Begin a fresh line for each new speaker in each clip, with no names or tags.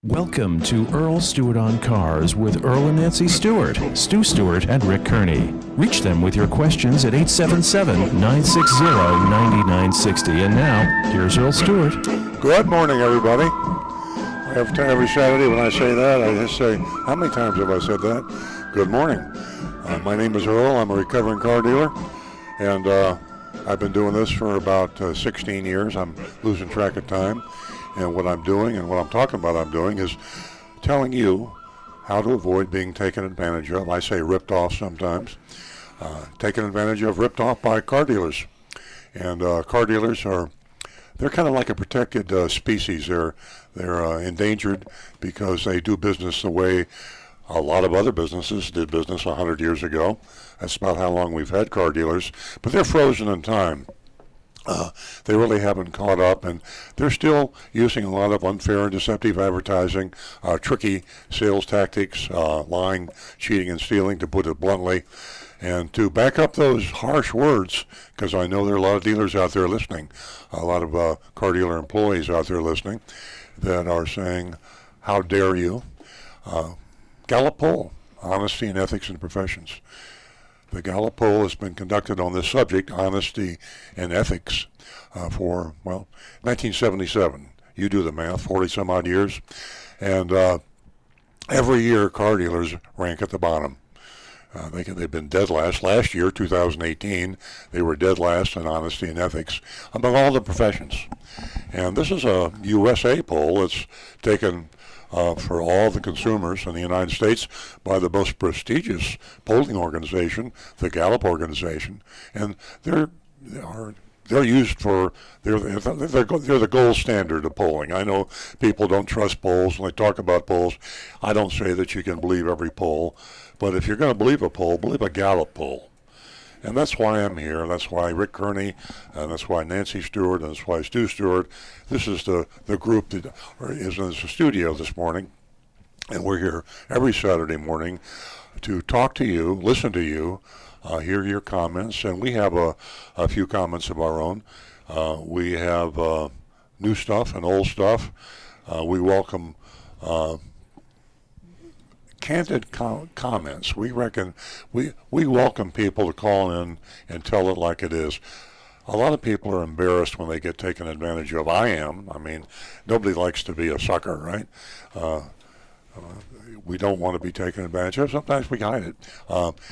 Welcome to Earl, Stewart on Cars with Earl and Nancy Stewart, Stu Stewart, and Rick Kearney. Reach them with your questions at 877-960-9960. And now, here's Earl Stewart.
Good morning, everybody. Every Saturday when I say that, I just say, how many times have I said that? Good morning. My name is Earl. I'm a recovering car dealer, and I've been doing this for about 16 years. I'm losing track of time. And what I'm doing and what I'm talking about I'm doing is telling you how to avoid being taken advantage of. I say ripped off sometimes. Taken advantage of, ripped off by car dealers. And car dealers they're kind of like a protected species. They're endangered because they do business the way a lot of other businesses did business 100 years ago. That's about how long we've had car dealers. But they're frozen in time. They really haven't caught up, and they're still using a lot of unfair and deceptive advertising, tricky sales tactics, lying, cheating, and stealing, to put it bluntly. And to back up those harsh words, because I know there are a lot of dealers out there listening, a lot of car dealer employees out there listening that are saying, how dare you? Gallup poll, honesty and ethics in professions. The Gallup poll has been conducted on this subject, honesty and ethics, for, 1977. You do the math, 40-some-odd years. And every year, car dealers rank at the bottom. They've been dead last. Last year, 2018, they were dead last in honesty and ethics among all the professions. And this is a USA poll that's taken for all the consumers in the United States by the most prestigious polling organization, the Gallup organization, and they're used for they're the gold standard of polling. I know people don't trust polls when they talk about polls. I don't say that you can believe every poll, but if you're going to believe a poll, believe a Gallup poll. And that's why I'm here. That's why Rick Kearney, and that's why Nancy Stewart, and that's why Stu Stewart. This is the group that is in the studio this morning. And we're here every Saturday morning to talk to you, listen to you, hear your comments. And we have a few comments of our own. We have new stuff and old stuff. We welcome candid comments. We reckon we welcome people to call in and tell it like it is. A lot of people are embarrassed when they get taken advantage of. I am. I mean, nobody likes to be a sucker, right? We don't want to be taken advantage of. Sometimes we hide it.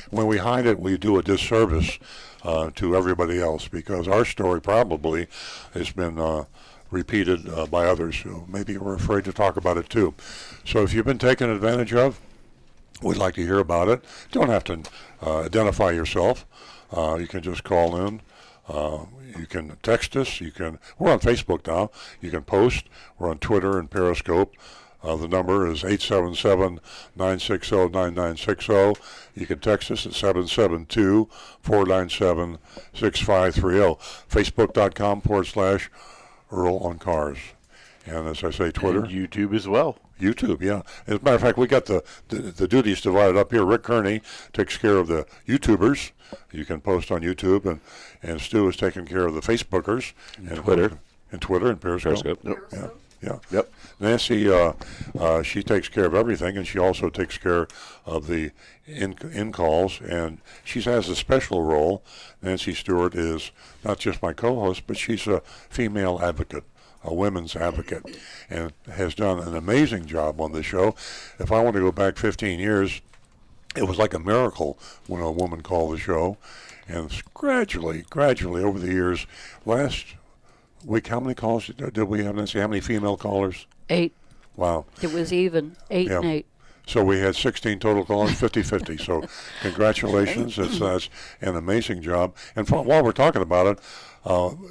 When we hide it, we do a disservice to everybody else, because our story probably has been repeated by others who maybe are afraid to talk about it too. So if you've been taken advantage of, we'd like to hear about it. You don't have to identify yourself. You can just call in. You can text us. We're on Facebook now. You can post. We're on Twitter and Periscope. The number is 877-960-9960. You can text us at 772-497-6530. Facebook.com/Earl on Cars. And as I say, Twitter.
And YouTube as well.
YouTube, yeah. As a matter of fact, we got the duties divided up here. Rick Kearney takes care of the YouTubers. You can post on YouTube, and Stu is taking care of the Facebookers and
Twitter.
And Twitter and Periscope.
Periscope.
Yeah.
Yep.
Nancy, she takes care of everything, and she also takes care of the in-calls, and she has a special role. Nancy Stewart is not just my co-host, but she's a female advocate, a women's advocate, and has done an amazing job on this show. If I want to go back 15 years, it was like a miracle when a woman called the show, and gradually over the years, last week, how many calls did we have, Nancy? How many female callers?
8.
Wow.
It was even, 8 and 8.
So we had 16 total callers, 50-50. So congratulations. It's an amazing job. And while we're talking about it,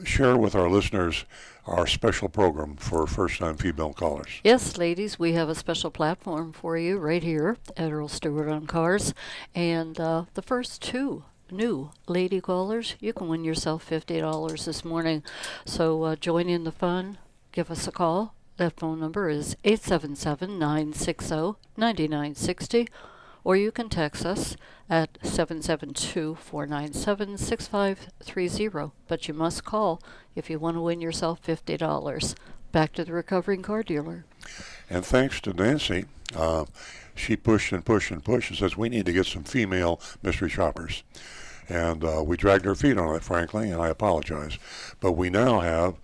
share with our listeners our special program for first-time female callers.
Yes, ladies, we have a special platform for you right here at Earl Stewart on Cars. And the first 2 new lady callers, you can win yourself $50 this morning. So join in the fun. Give us a call. That phone number is 877-960-9960. Or you can text us at 772-497-6530. But you must call if you want to win yourself $50. Back to the recovering car dealer.
And thanks to Nancy, she pushed and pushed and pushed and says, we need to get some female mystery shoppers. And we dragged our feet on it, frankly, and I apologize. But we now have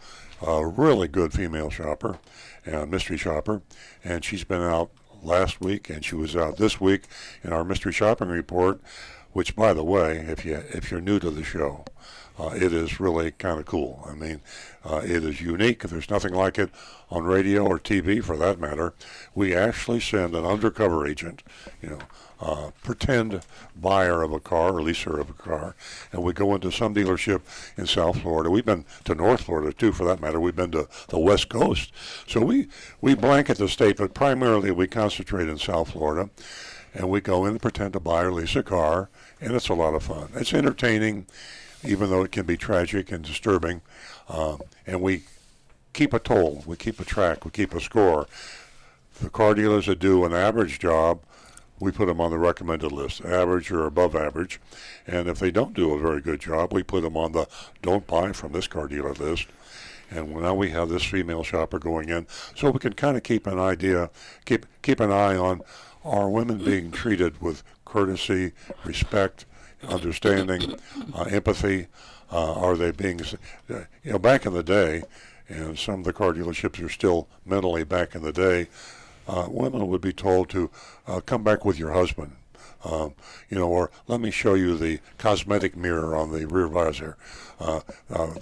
a really good female shopper, mystery shopper, and she's been out last week, and she was out this week in our mystery shopping report, which, by the way, if you're new to the show, it is really kind of cool. I mean, it is unique. There's nothing like it on radio or TV, for that matter. We actually send an undercover agent, pretend buyer of a car or leaser of a car, and we go into some dealership in South Florida. We've been to North Florida too, for that matter. We've been to the West Coast. So we blanket the state, but primarily we concentrate in South Florida, and we go in and pretend to buy or lease a car, and it's a lot of fun. It's entertaining, even though it can be tragic and disturbing, and we keep a toll, we keep a track, we keep a score. The car dealers that do an average job, we put them on the recommended list, average or above average. And if they don't do a very good job, we put them on the don't buy from this car dealer list. And now we have this female shopper going in, so we can kind of keep an eye on, are women being treated with courtesy, respect, understanding, empathy? Are they being, back in the day, and some of the car dealerships are still mentally back in the day, women would be told to come back with your husband, or let me show you the cosmetic mirror on the rear visor.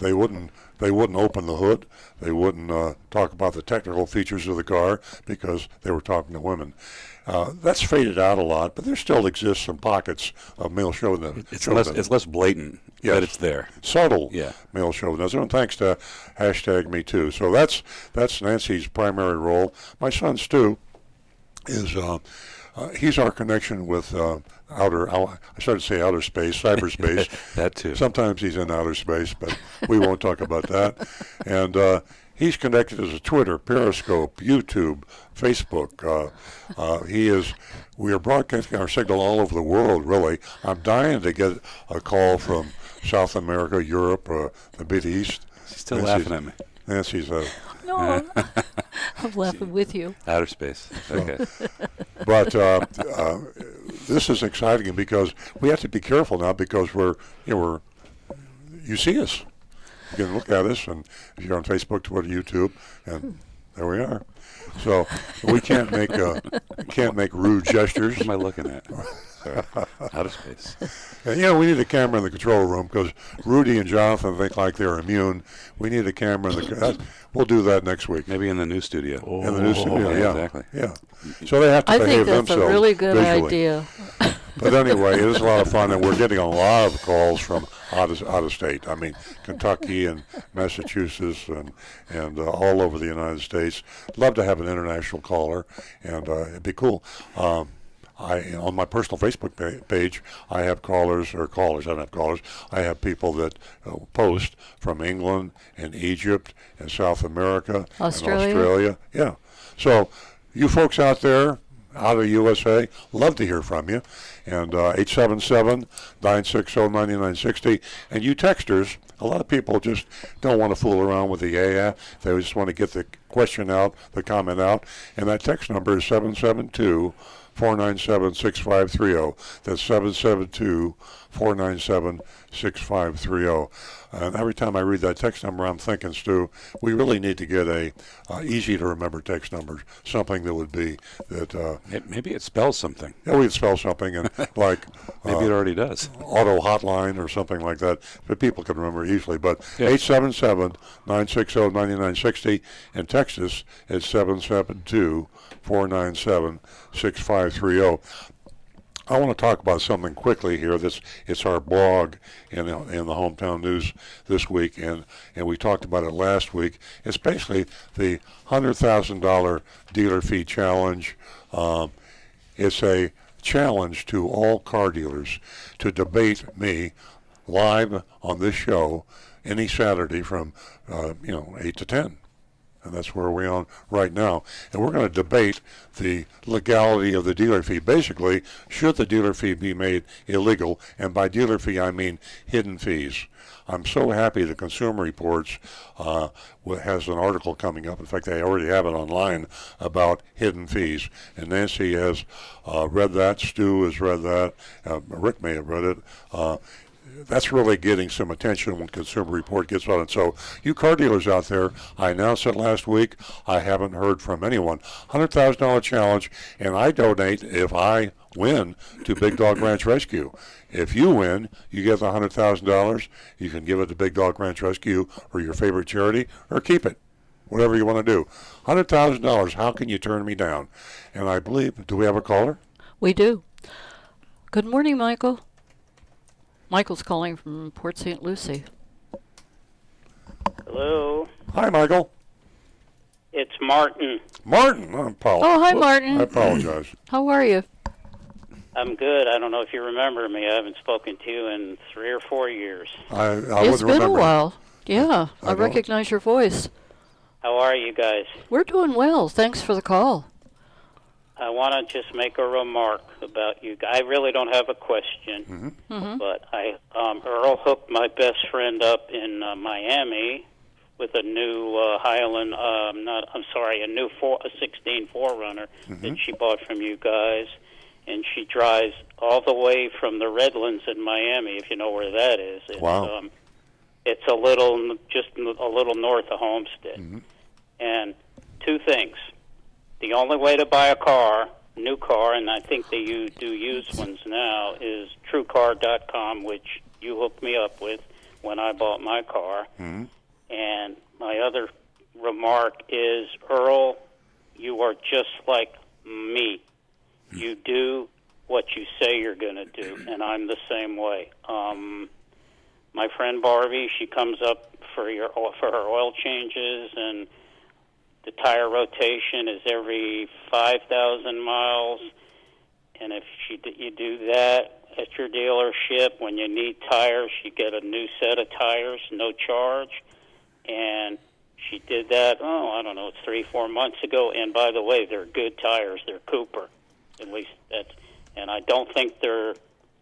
They wouldn't open the hood. They wouldn't talk about the technical features of the car because they were talking to women. That's faded out a lot, but there still exists some pockets of male chauvinism.
It's less blatant,
yes,
but it's there.
Subtle male chauvinism, and thanks to #MeToo. So that's Nancy's primary role. My son Stu is he's our connection with I started to say outer space, cyberspace.
That too. Sometimes
he's in outer space, but we won't talk about that. And he's connected as a Twitter, Periscope, YouTube, Facebook. We are broadcasting our signal all over the world, really. I'm dying to get a call from South America, Europe, the Mid East.
She's still laughing at me.
Nancy's
No, I'm laughing with you.
Outer space. Okay.
But this is exciting because we have to be careful now because you see us. You can look at us, and if you're on Facebook, Twitter, YouTube, and there we are. So we can't make rude gestures.
What am I looking at? Outer space.
And, we need a camera in the control room because Rudy and Jonathan think like they're immune. We need a camera in the. We'll do that next week.
Maybe in the new studio.
In the new studio, yeah,
exactly.
Yeah. So they have to behave themselves.
I think that's a really good
visually.
idea.
But anyway, it is a lot of fun, and we're getting a lot of calls from out of state. I mean, Kentucky and Massachusetts and all over the United States. Love to have an international caller, and it'd be cool. On my personal Facebook page, I have callers. I don't have callers. I have people that post from England and Egypt and South America
Australia.
And Australia. Yeah. So you folks out there, out of USA, love to hear from you. And 877-960-9960. And you texters, a lot of people just don't want to fool around with the AI. They just want to get the question out, the comment out. And that text number is 772-497-6530. That's 772-497-6530. And every time I read that text number, I'm thinking, Stu, we really need to get a easy to remember text number, something that would be that.
Maybe it spells something.
Yeah, we'd spell something, and like
maybe it already does.
Auto hotline or something like that, but people can remember easily. But 877-960-9960 and text us at 772-497-6530. I want to talk about something quickly here. It's our blog in the Hometown News this week, and we talked about it last week. It's basically the $100,000 dealer fee challenge. It's a challenge to all car dealers to debate me live on this show any Saturday from 8 to 10. And that's where we're on right now. And we're going to debate the legality of the dealer fee. Basically, should the dealer fee be made illegal? And by dealer fee, I mean hidden fees. I'm so happy the Consumer Reports has an article coming up. In fact, they already have it online about hidden fees. And Nancy has read that. Stu has read that. Rick may have read it. That's really getting some attention when Consumer Report gets on it. So you car dealers out there, I announced it last week. I haven't heard from anyone. $100,000 challenge, and I donate if I win to Big Dog Ranch Rescue. If you win, you get the $100,000. You can give it to Big Dog Ranch Rescue or your favorite charity, or keep it, whatever you want to do. $100,000, how can you turn me down? And I believe, do we have a caller?
We do. Good morning, Michael. Michael's calling from Port St. Lucie.
Hello,
Hi, Michael.
it's Martin.
Martin. I'm Paul.
Oh, hi, Martin.
I apologize.
How are you?
I'm good. I don't know if you remember me. I haven't spoken to you in 3 or 4 years.
I
It's
wouldn't
been
remember.
a while. Yeah, I
don't-
recognize your voice.
How are you guys?
We're doing well. Thanks for the call.
I want to just make a remark about you. I really don't have a question, but Earl hooked my best friend up in Miami with a new Highland. A new 16 4Runner that she bought from you guys, and she drives all the way from the Redlands in Miami, if you know where that is. It's,
Wow.
It's a little north of Homestead. And two things. The only way to buy a car, new car, and I think they do used ones now, is TrueCar.com, which you hooked me up with when I bought my car. And my other remark is, Earl, you are just like me. You do what you say you're going to do, and I'm the same way. My friend Barbie, she comes up for her oil changes, and the tire rotation is every 5,000 miles. And if you do that at your dealership, when you need tires, you get a new set of tires, no charge. And she did that, it's 3-4 months ago. And by the way, they're good tires. They're Cooper. At least that's, and I don't think they're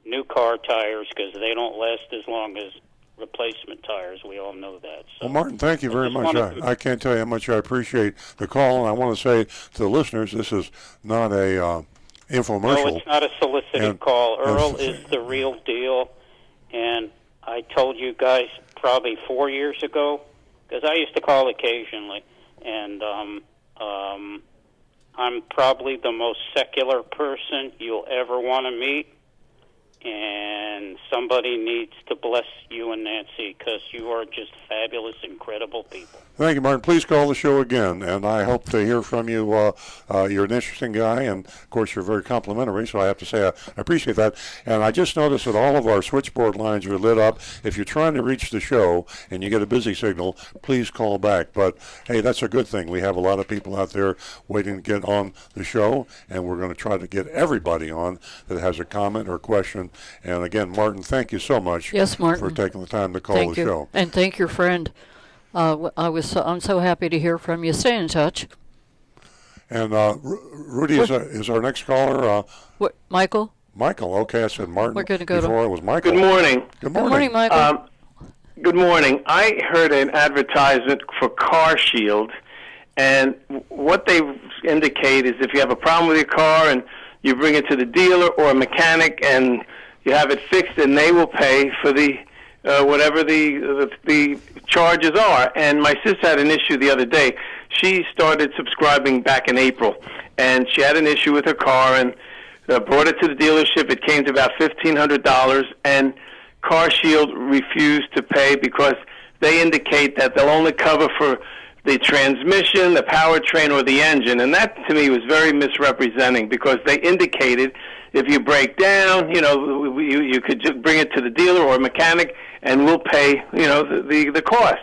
new car tires because they don't last as long as replacement tires. We all know that. So,
Well, Martin, thank you very much. I can't tell you how much I appreciate the call, and I want to say to the listeners, this is not a infomercial.
No, it's not a solicited call. Earl is the real deal, and I told you guys probably 4 years ago, because I used to call occasionally, and I'm probably the most secular person you'll ever want to meet, and somebody needs to bless you and Nancy because you are just fabulous, incredible people.
Thank you, Martin. Please call the show again, and I hope to hear from you. You're an interesting guy, and, of course, you're very complimentary, so I have to say I appreciate that. And I just noticed that all of our switchboard lines are lit up. If you're trying to reach the show and you get a busy signal, please call back. But, hey, that's a good thing. We have a lot of people out there waiting to get on the show, and we're going to try to get everybody on that has a comment or question. And, again, Martin, thank you so much for taking the time to call the show.
And thank your friend. I'm so happy to hear from you. Stay in touch.
And Rudy is our next caller.
What, Michael?
Michael. Okay, I said Martin.
We're going to go
before it was Michael.
Good morning.
Good morning.
Good morning, Michael.
Good morning. I heard an advertisement for Car Shield, and what they indicate is if you have a problem with your car and you bring it to the dealer or a mechanic and you have it fixed, and they will pay for the whatever the charges are. And my sister had an issue the other day. She started subscribing back in April, and she had an issue with her car and brought it to the dealership. It came to about $1,500, and Car Shield refused to pay because they indicate that they'll only cover for the transmission, the powertrain, or the engine. And that, to me, was very misrepresenting because they indicated if you break down, you could just bring it to the dealer or mechanic, and we'll pay, the cost.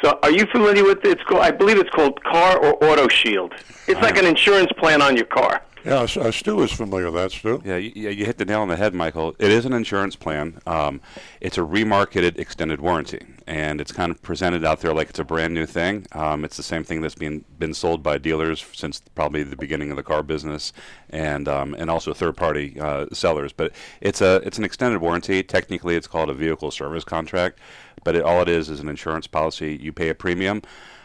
So are you familiar with it? I believe it's called Car or Auto Shield. It's like an insurance plan on your car.
Yeah, Stu is familiar with that, Stu.
Yeah, you hit the nail on the head, Michael. It is an insurance plan. It's a remarketed extended warranty, and it's kind of presented out there like it's a brand new thing. It's the same thing that's been sold by dealers since probably the beginning of the car business, and also third-party sellers. But it's an extended warranty. Technically, it's called a vehicle service contract, but all it is an insurance policy. You pay a premium.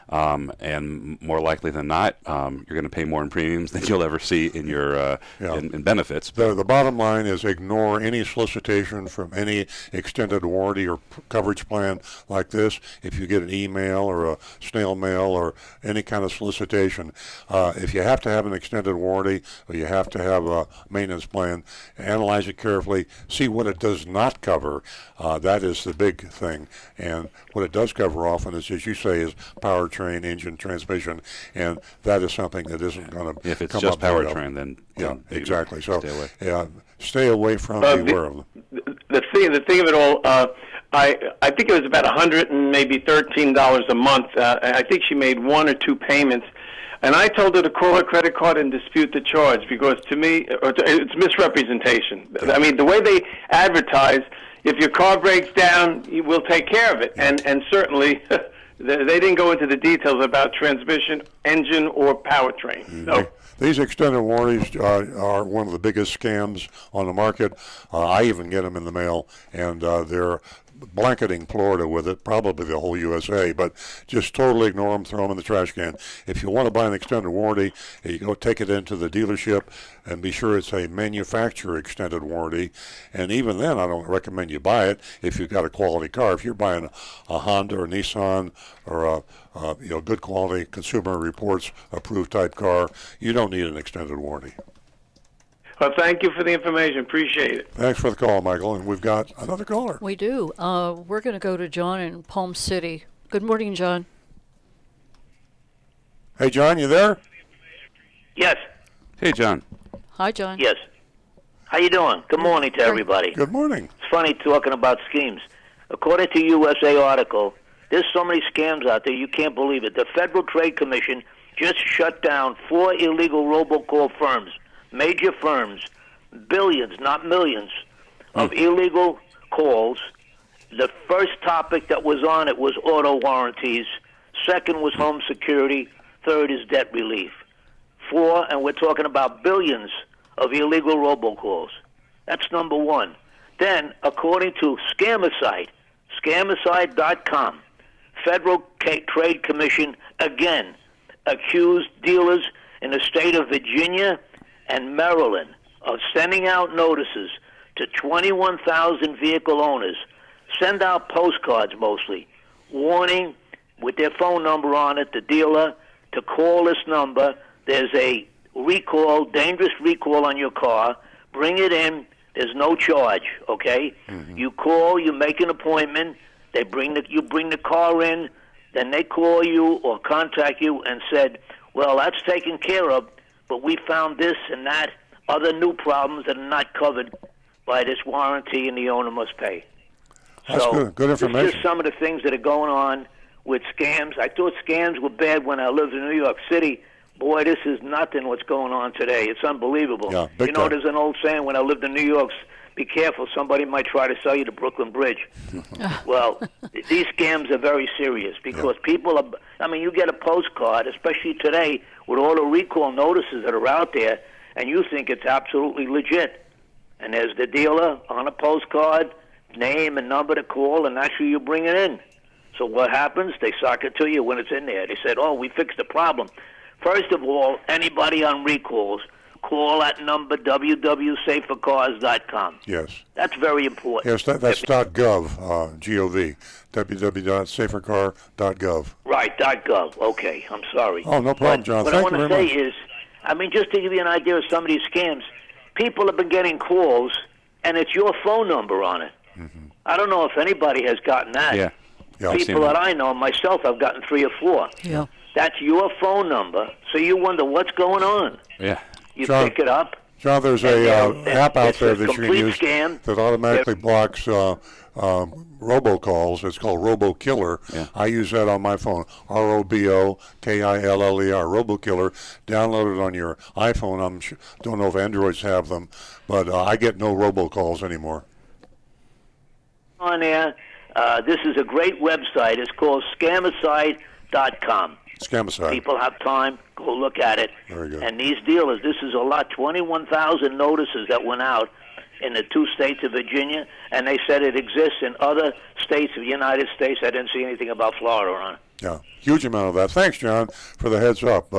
And more likely than not, you're going to pay more in premiums than you'll ever see in your in benefits.
The bottom line is ignore any solicitation from any extended warranty or coverage plan like this. If you get an email or a snail mail or any kind of solicitation, if you have to have an extended warranty or you have to have a maintenance plan, analyze it carefully, see what it does not cover. That is the big thing. And what it does cover often is, as you say, is powertrain, engine, transmission, and that is something that isn't going to
If it's
come
just
up very
powertrain, then
exactly. So
stay away.
Stay away from, beware of them.
The thing of it all, I think it was about $100 and maybe $13 a month. I think she made one or two payments, and I told her to call her credit card and dispute the charge because to me it's misrepresentation. I mean, the way they advertise, if your car breaks down, we'll take care of it, and certainly. They didn't go into the details about transmission, engine, or powertrain. No.
These extended warranties are one of the biggest scams on the market. I even get them in the mail, and they're blanketing Florida with it, probably the whole USA, but just totally ignore them, throw them in the trash can. If you want to buy an extended warranty, you go take it into the dealership and be sure it's a manufacturer extended warranty. And even then, I don't recommend you buy it if you've got a quality car. If you're buying a Honda or Nissan or a good quality Consumer Reports approved type car, you don't need an extended warranty.
Well, thank you for the information. Appreciate it.
Thanks for the call, Michael. And we've got another caller.
We do. We're going to go to John in Palm City. Good morning, John.
Hey, John, you there?
Yes.
Hey, John.
Hi, John.
Yes. How you doing? Good morning to everybody.
Good morning.
It's funny talking about schemes. According to USA article, there's so many scams out there you can't believe it. The Federal Trade Commission just shut down 4 illegal robocall firms, major firms, billions, not millions, of illegal calls. The first topic that was on it was auto warranties. Second was home security. Third is debt relief. 4, and we're talking about billions of illegal robocalls. That's number 1. Then, according to Scamicide.com, Federal Trade Commission again accused dealers in the state of Virginia and Maryland of sending out notices to 21,000 vehicle owners, send out postcards mostly, warning with their phone number on it, the dealer, to call this number. There's a recall, dangerous recall on your car. Bring it in. There's no charge, okay? Mm-hmm. You call, you make an appointment. You bring the car in. Then they call you or contact you and said, well, that's taken care of, but we found this and that, other new problems that are not covered by this warranty, and the owner must pay.
That's good information.
This is just some of the things that are going on with scams. I thought scams were bad when I lived in New York City. Boy, this is nothing what's going on today. It's unbelievable.
Yeah, big time.
There's an old saying when I lived in New York, be careful, somebody might try to sell you the Brooklyn Bridge. Well, these scams are very serious because people are, you get a postcard, especially today, with all the recall notices that are out there, and you think it's absolutely legit. And there's the dealer on a postcard, name and number to call, and actually you bring it in. So what happens? They sock it to you when it's in there. They said, we fixed the problem. First of all, anybody on recalls, call that number, www.safercars.com.
Yes.
That's very important.
Yes, that's .gov, G-O-V, www.safercar.gov.
Right, .gov. Okay, I'm sorry.
Oh, no problem, John.
What
Thank
I want
you
to
very
say
much.
is, just to give you an idea of some of these scams, people have been getting calls, and it's your phone number on it. Mm-hmm. I don't know if anybody has gotten that.
Yeah.
People that I know, myself, I've gotten 3 or 4.
Yeah.
That's your phone number, so you wonder what's going on.
Yeah.
You
John,
pick it up.
John, there's
And,
a app out
it's
there
a
that you can
complete
use
scam.
that automatically blocks robocalls. It's called RoboKiller.
Yeah.
I use that on my phone. RoboKiller, RoboKiller. Download it on your iPhone. Don't know if Androids have them, but I get no robocalls anymore.
On air. This is a great website. It's called Scamicide.com.
Scamicide.
People have time, go look at it.
Very good.
And these dealers, this is a lot, 21,000 notices that went out in the 2 states of Virginia, and they said it exists in other states of the United States. I didn't see anything about Florida on it.
Yeah, huge amount of that. Thanks, John, for the heads up.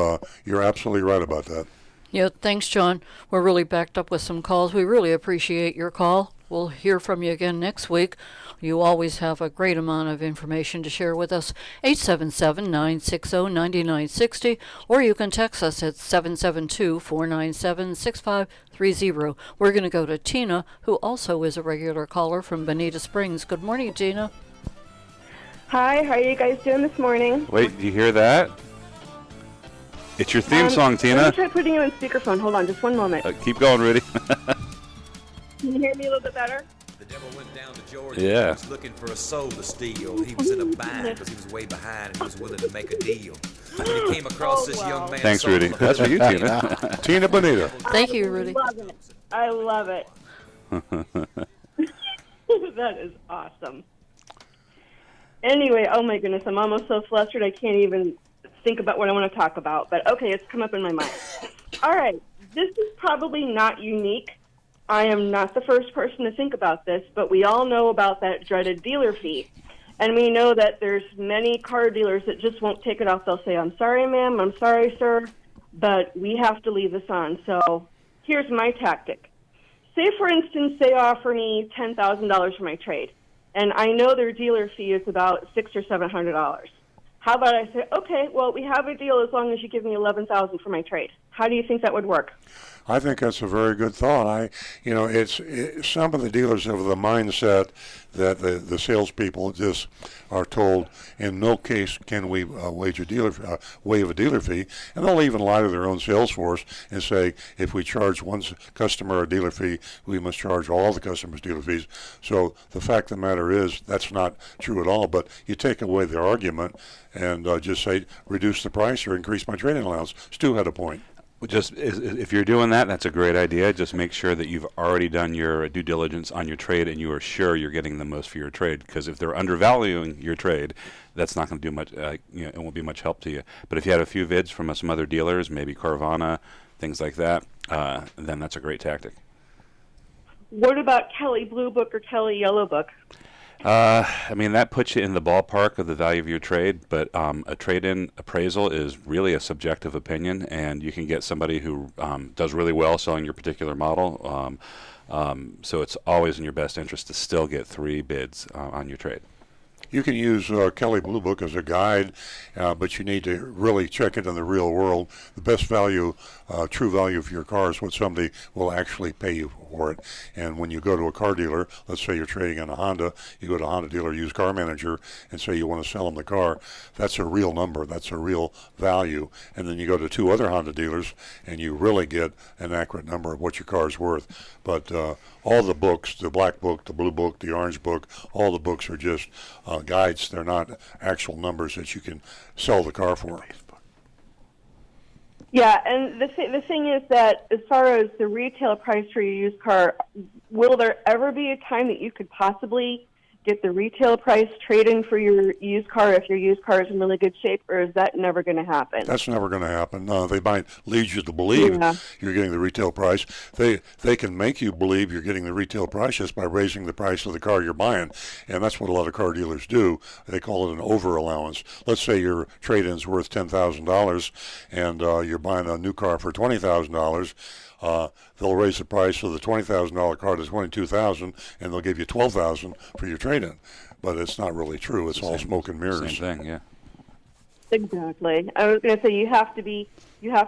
You're absolutely right about that.
Yeah, thanks, John. We're really backed up with some calls. We really appreciate your call. We'll hear from you again next week. You always have a great amount of information to share with us. 877-960-9960, or you can text us at 772-497-6530. We're going to go to Tina, who also is a regular caller from Bonita Springs. Good morning, Tina.
Hi, how are you guys doing this morning?
Wait, do you hear that? It's your theme song, Tina.
Let me try putting you on speakerphone. Hold on, just one moment.
Keep going, Rudy.
Can you hear me a little bit better?
The devil went down to Georgia.
Yeah.
He was looking for a soul to steal. He was in a bind because he was way behind and he was willing to make a deal. When he came across this young man.
Thanks, Rudy. That's for you, Tina.
Tina Bonita.
Thank you, Rudy.
I love it. That is awesome. Anyway, oh my goodness, I'm almost so flustered I can't even think about what I want to talk about. But okay, it's come up in my mind. All right, this is probably not unique. I am not the first person to think about this, but we all know about that dreaded dealer fee. And we know that there's many car dealers that just won't take it off. They'll say, I'm sorry, ma'am, I'm sorry, sir, but we have to leave this on. So here's my tactic. Say, for instance, they offer me $10,000 for my trade, and I know their dealer fee is about $600 or $700. How about I say, okay, well, we have a deal as long as you give me $11,000 for my trade. How do you think that would work?
I think that's a very good thought. Some of the dealers have the mindset that the salespeople just are told, in no case can we waive a dealer fee, and they'll even lie to their own sales force and say, if we charge one customer a dealer fee, we must charge all the customers dealer fees. So the fact of the matter is that's not true at all. But you take away their argument and just say, reduce the price or increase my trading allowance. Stu had a point.
If you're doing that, that's a great idea. Just make sure that you've already done your due diligence on your trade and you are sure you're getting the most for your trade. Because if they're undervaluing your trade, that's not going to do much. It won't be much help to you. But if you had a few bids from some other dealers, maybe Carvana, things like that, then that's a great tactic.
What about Kelly Blue Book or Kelly Yellow Book?
That puts you in the ballpark of the value of your trade, but a trade-in appraisal is really a subjective opinion, and you can get somebody who does really well selling your particular model. So it's always in your best interest to still get 3 bids on your trade.
You can use Kelly Blue Book as a guide, but you need to really check it in the real world. The best value, true value for your car is what somebody will actually pay you for it. And when you go to a car dealer, let's say you're trading in a Honda, you go to a Honda dealer, use Car Manager, and say you want to sell them the car. That's a real number. That's a real value. And then you go to 2 other Honda dealers, and you really get an accurate number of what your car is worth. But all the books, the black book, the blue book, the orange book, all the books are just guides. They're not actual numbers that you can sell the car for.
Yeah, and the thing is that as far as the retail price for your used car, will there ever be a time that you could possibly get the retail price trade-in for your used car if your used car is in really good shape, or is that never going to happen?
That's never going to happen. They might lead you to believe you're getting the retail price. They can make you believe you're getting the retail price just by raising the price of the car you're buying, and that's what a lot of car dealers do. They call it an over-allowance. Let's say your trade-in's worth $10,000, and you're buying a new car for $20,000. They'll raise the price of the $20,000 car to $22,000, and they'll give you $12,000 for your trade-in. But it's not really true. It's all smoke and mirrors.
Same thing, yeah.
Exactly. I was going to say you have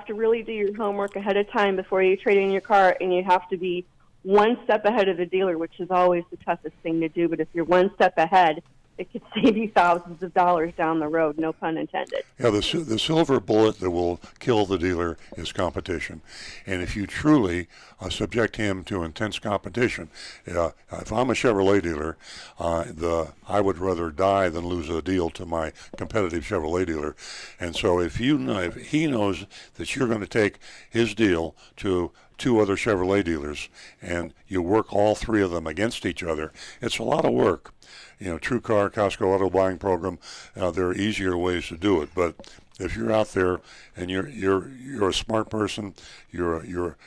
to really do your homework ahead of time before you trade in your car, and you have to be one step ahead of the dealer, which is always the toughest thing to do. But if you're one step ahead, it could save you thousands of dollars down the road, no pun intended.
Yeah, the silver bullet that will kill the dealer is competition. And if you truly subject him to intense competition, if I'm a Chevrolet dealer, I would rather die than lose a deal to my competitive Chevrolet dealer. And so if he knows that you're going to take his deal to two other Chevrolet dealers and you work all three of them against each other, it's a lot of work. TrueCar, Costco Auto Buying Program, there are easier ways to do it. But if you're out there and you're a smart person, you're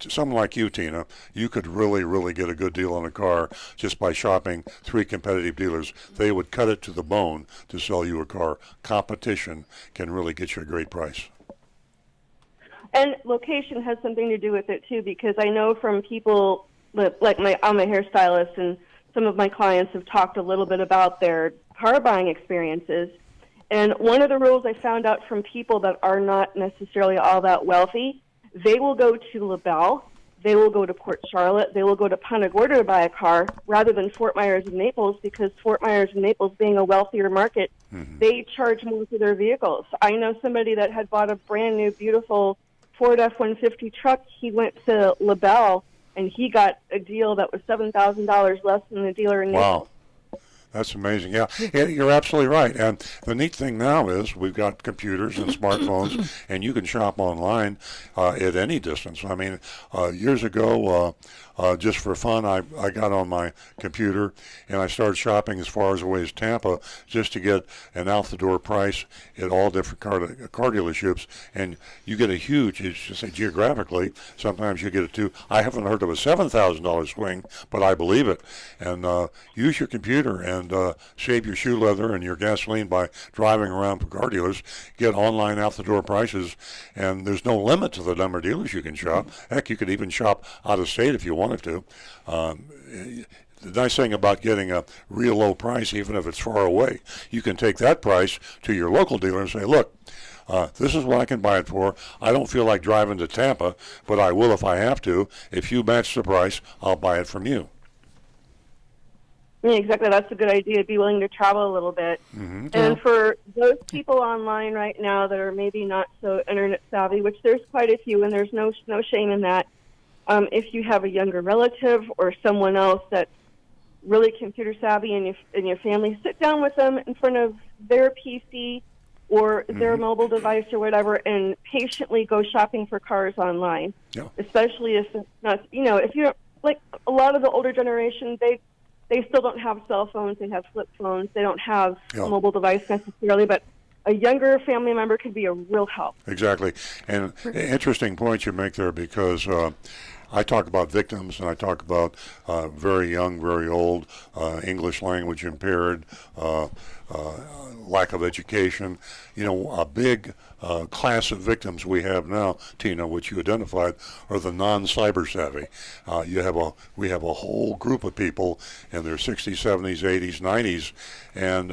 someone like you, Tina, you could really get a good deal on a car just by shopping three competitive dealers. They would cut it to the bone to sell you a car. Competition can really get you a great price.
And location has something to do with it too, because I know from people like I'm a hairstylist, and some of my clients have talked a little bit about their car buying experiences. And one of the rules I found out from people that are not necessarily all that wealthy, they will go to LaBelle, they will go to Port Charlotte, they will go to Punta Gorda to buy a car rather than Fort Myers and Naples, because Fort Myers and Naples, being a wealthier market, they charge more for their vehicles. I know somebody that had bought a brand new, beautiful Ford F-150 truck. He went to LaBelle, and he got a deal that was $7,000 less than the dealer in Naples.
Wow. That's amazing. Yeah, you're absolutely right. And the neat thing now is we've got computers and smartphones, and you can shop online at any distance. I mean, years ago, just for fun, I got on my computer and I started shopping as far away as Tampa just to get an out-the-door price at all different car dealerships. And you get a huge, just say geographically, sometimes you get I haven't heard of a $7,000 swing, but I believe it. And use your computer and save your shoe leather and your gasoline by driving around for car dealers. Get online out-the-door prices, and there's no limit to the number of dealers you can shop. Heck, you could even shop out of state if you wanted to. The nice thing about getting a real low price, even if it's far away, you can take that price to your local dealer and say, look, this is what I can buy it for. I don't feel like driving to Tampa, but I will if I have to. If you match the price, I'll buy it from you.
Yeah, exactly. That's a good idea. Be willing to travel a little bit.
Mm-hmm.
And for those people online right now that are maybe not so internet savvy, which there's quite a few, and there's no shame in that, if you have a younger relative or someone else that's really computer savvy in your family, sit down with them in front of their PC or their mobile device or whatever, and patiently go shopping for cars online.
Yeah.
Especially if it's not, if you don't, like a lot of the older generation, they still don't have cell phones. They have flip phones. They don't have a mobile device necessarily, but a younger family member could be a real help.
Exactly. And interesting point you make there, because I talk about victims, and I talk about very young, very old, English language impaired, lack of education. A big class of victims we have now, Tina, which you identified, are the non-cyber savvy. We have a whole group of people in their 60s, 70s, 80s, 90s, and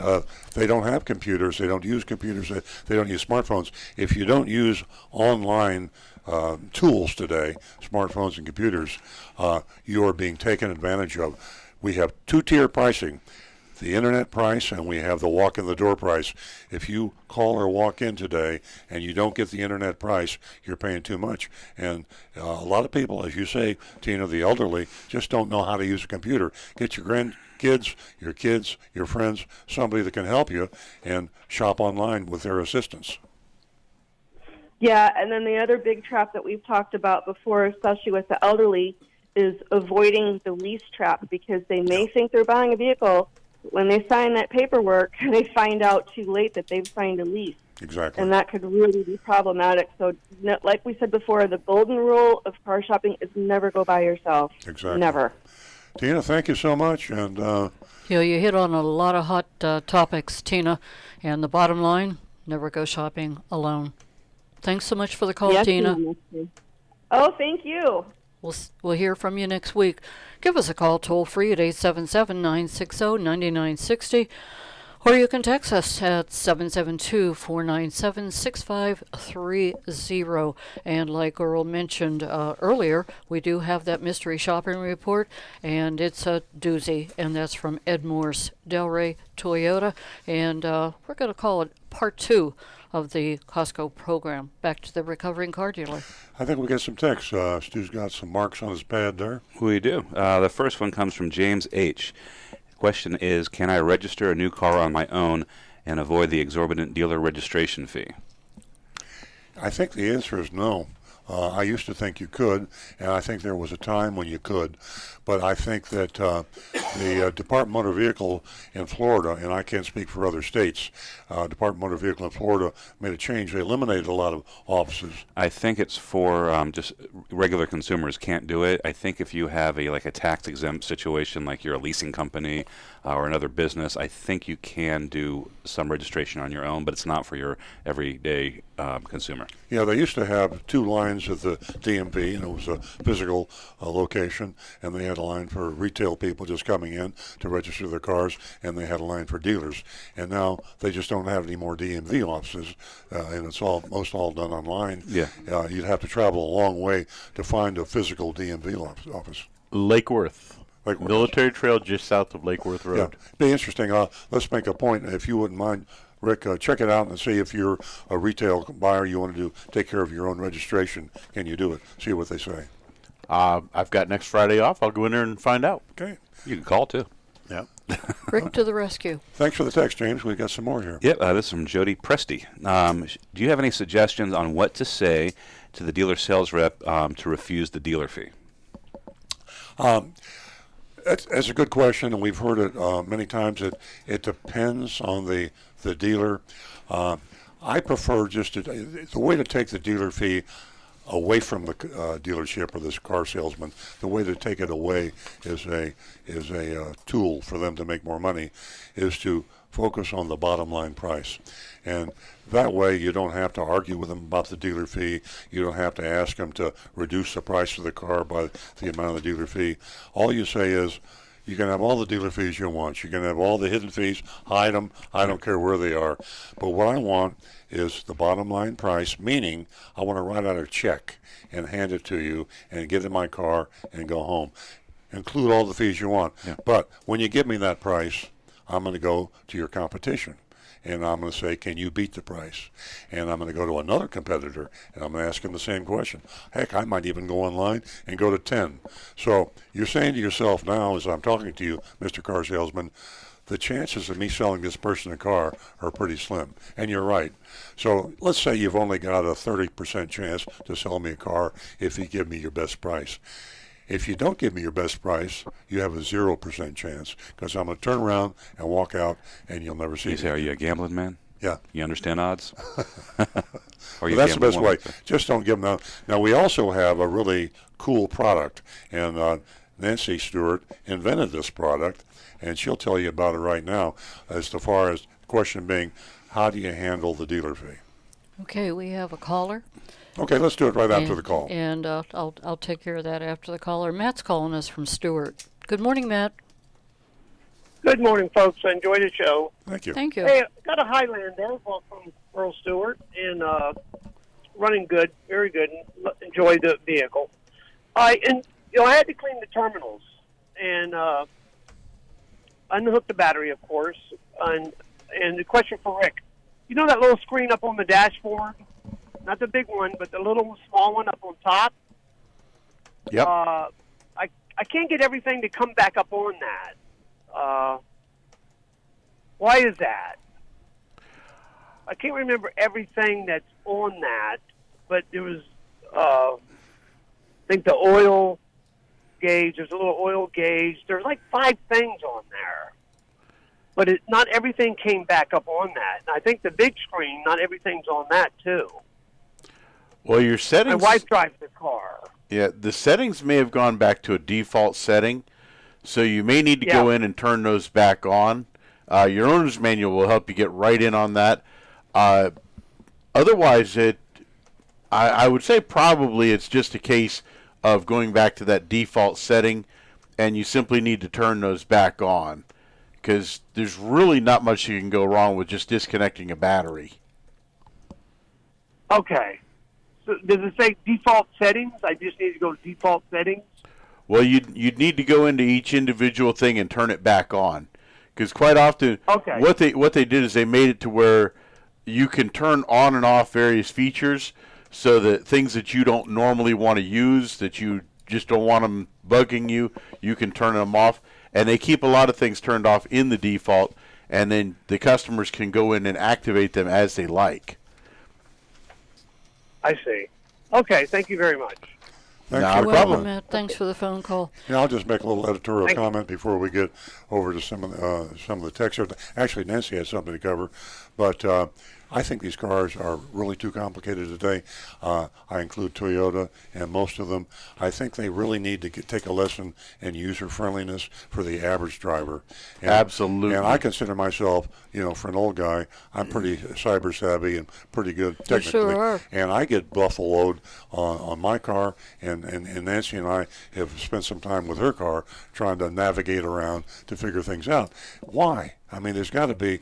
they don't have computers. They don't use computers. They don't use smartphones. If you don't use online tools today, smartphones and computers, you are being taken advantage of. We have two-tier pricing, the internet price, and we have the walk-in-the-door price. If you call or walk in today and you don't get the internet price, you're paying too much. And a lot of people, as you say, Tina, the elderly, just don't know how to use a computer. Get your grandkids, your kids, your friends, somebody that can help you, and shop online with their assistance.
Yeah, and then the other big trap that we've talked about before, especially with the elderly, is avoiding the lease trap, because they may think they're buying a vehicle. When they sign that paperwork, they find out too late that they've signed a lease.
Exactly.
And that could really be problematic. So, like we said before, the golden rule of car shopping is never go by yourself.
Exactly.
Never.
Tina, thank you so much. And
you hit on a lot of hot topics, Tina. And the bottom line, never go shopping alone. Thanks so much for the call,
yes,
Tina.
Oh, thank you.
We'll hear from you next week. Give us a call toll free at 877-960-9960, Or you can text us at 772-497-6530. And like Earl mentioned earlier, we do have that mystery shopping report, and it's a doozy, and that's from Ed Moore's Delray Toyota. And we're going to call it part 2 of the Costco program. Back to the recovering car dealer.
I think we got some texts. Stu's got some marks on his pad there.
We do. The first one comes from James H. Question is, can I register a new car on my own and avoid the exorbitant dealer registration fee?
I think the answer is no. I used to think you could, and I think there was a time when you could. But I think that the Department of Motor Vehicle in Florida, and I can't speak for other states, Department of Motor Vehicle in Florida made a change. They eliminated a lot of offices.
I think it's for just regular consumers can't do it. I think if you have a tax exempt situation, like you're a leasing company or another business, I think you can do some registration on your own, but it's not for your everyday consumer.
Yeah, they used to have 2 lines at the DMV, and it was a physical location, and they had a line for retail people just coming in to register their cars, and they had a line for dealers. And now they just don't have any more DMV offices, and it's most all done online.
Yeah.
You'd have to travel a long way to find a physical DMV office.
Lake Worth. Military Trail just south of Lake Worth Road.
Yeah, be interesting. Let's make a point, if you wouldn't mind, Rick, check it out and see if you're a retail buyer, you want to take care of your own registration. Can you do it? See what they say.
I've got next Friday off. I'll go in there and find out.
Okay.
You can call, too.
Yeah.
Rick to the rescue.
Thanks for the text, James. We've got some more here.
Yep, this is from Jody Presti. Do you have any suggestions on what to say to the dealer sales rep to refuse the dealer fee?
That's a good question, and we've heard it many times. It depends on the dealer. I prefer the way to take the dealer fee away from the dealership or this car salesman. The way to take it away is a tool for them to make more money, is to focus on the bottom line price. And that way you don't have to argue with them about the dealer fee. You don't have to ask them to reduce the price of the car by the amount of the dealer fee. All you say is, you can have all the dealer fees you want. You can have all the hidden fees, hide them. I don't care where they are. But what I want is the bottom line price, meaning I want to write out a check and hand it to you and get in my car and go home. Include all the fees you want.
Yeah.
But when you give me that price, I'm going to go to your competition. And I'm going to say, can you beat the price? And I'm going to go to another competitor, and I'm going to ask him the same question. Heck, I might even go online and go to 10. So you're saying to yourself now, as I'm talking to you, Mr. Car Salesman, the chances of me selling this person a car are pretty slim. And you're right. So let's say you've only got a 30% chance to sell me a car if you give me your best price. If you don't give me your best price, you have a 0% chance, because I'm going to turn around and walk out, and you'll never see me.
You say, are you a gambling man?
Yeah.
You understand odds?
Well, that's the best way. Just don't give them out. Now, we also have a really cool product, and Nancy Stewart invented this product, and she'll tell you about it right now, as far as the question being, how do you handle the dealer fee?
Okay, we have a caller.
Okay, let's do it right after the call.
And I'll take care of that after the caller. Matt's calling us from Stewart. Good morning, Matt.
Good morning, folks. I enjoy the show.
Thank you.
Thank you.
Hey, I got a Highlander from Earl Stewart, and running good, very good. And enjoy the vehicle. I had to clean the terminals and unhook the battery, of course. And the question for Rick: you know that little screen up on the dashboard? Not the big one, but the little small one up on top.
Yep.
I can't get everything to come back up on that. Why is that? I can't remember everything that's on that, but there was, I think the oil gauge. There's a little oil gauge. There's like 5 things on there, but not everything came back up on that. And I think the big screen, not everything's on that too.
Well, your settings...
My wife drives the car.
Yeah, the settings may have gone back to a default setting, so you may need to go in and turn those back on. Your owner's manual will help you get right in on that. Otherwise, I would say probably it's just a case of going back to that default setting, and you simply need to turn those back on. because there's really not much you can go wrong with just disconnecting a battery.
Okay. So does it say default settings? I just need to go to default settings?
Well, you'd need to go into each individual thing and turn it back on, because quite often what they did is they made it to where you can turn on and off various features, so that things that you don't normally want to use, that you just don't want them bugging you, you can turn them off. And they keep a lot of things turned off in the default, and then the customers can go in and activate them as they like.
I see. Okay, thank you very much.
Not a problem.
Matt. Thanks for the phone call.
Yeah, I'll just make a little editorial comment before we get over to some of the text. Actually, Nancy has something to cover, but I think these cars are really too complicated today. I include Toyota and most of them. I think they really need to take a lesson in user friendliness for the average driver. And,
Absolutely.
And I consider myself, for an old guy, I'm pretty cyber savvy and pretty good technically.
You sure are.
And I get buffaloed on my car, and Nancy and I have spent some time with her car trying to navigate around to figure things out. Why? I mean, there's got to be.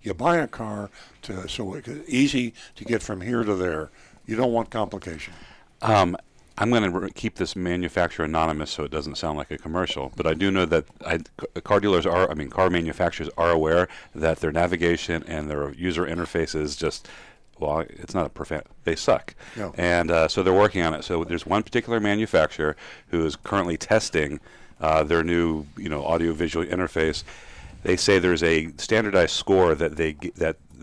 You buy a car so it's easy to get from here to there. You don't want complication.
I'm going to keep this manufacturer anonymous so it doesn't sound like a commercial, but I do know that car manufacturers are aware that their navigation and their user interface is just, well, it's not they suck.
Yeah.
And so they're working on it. So there's one particular manufacturer who is currently testing their new, audio-visual interface. They say there's a standardized score that the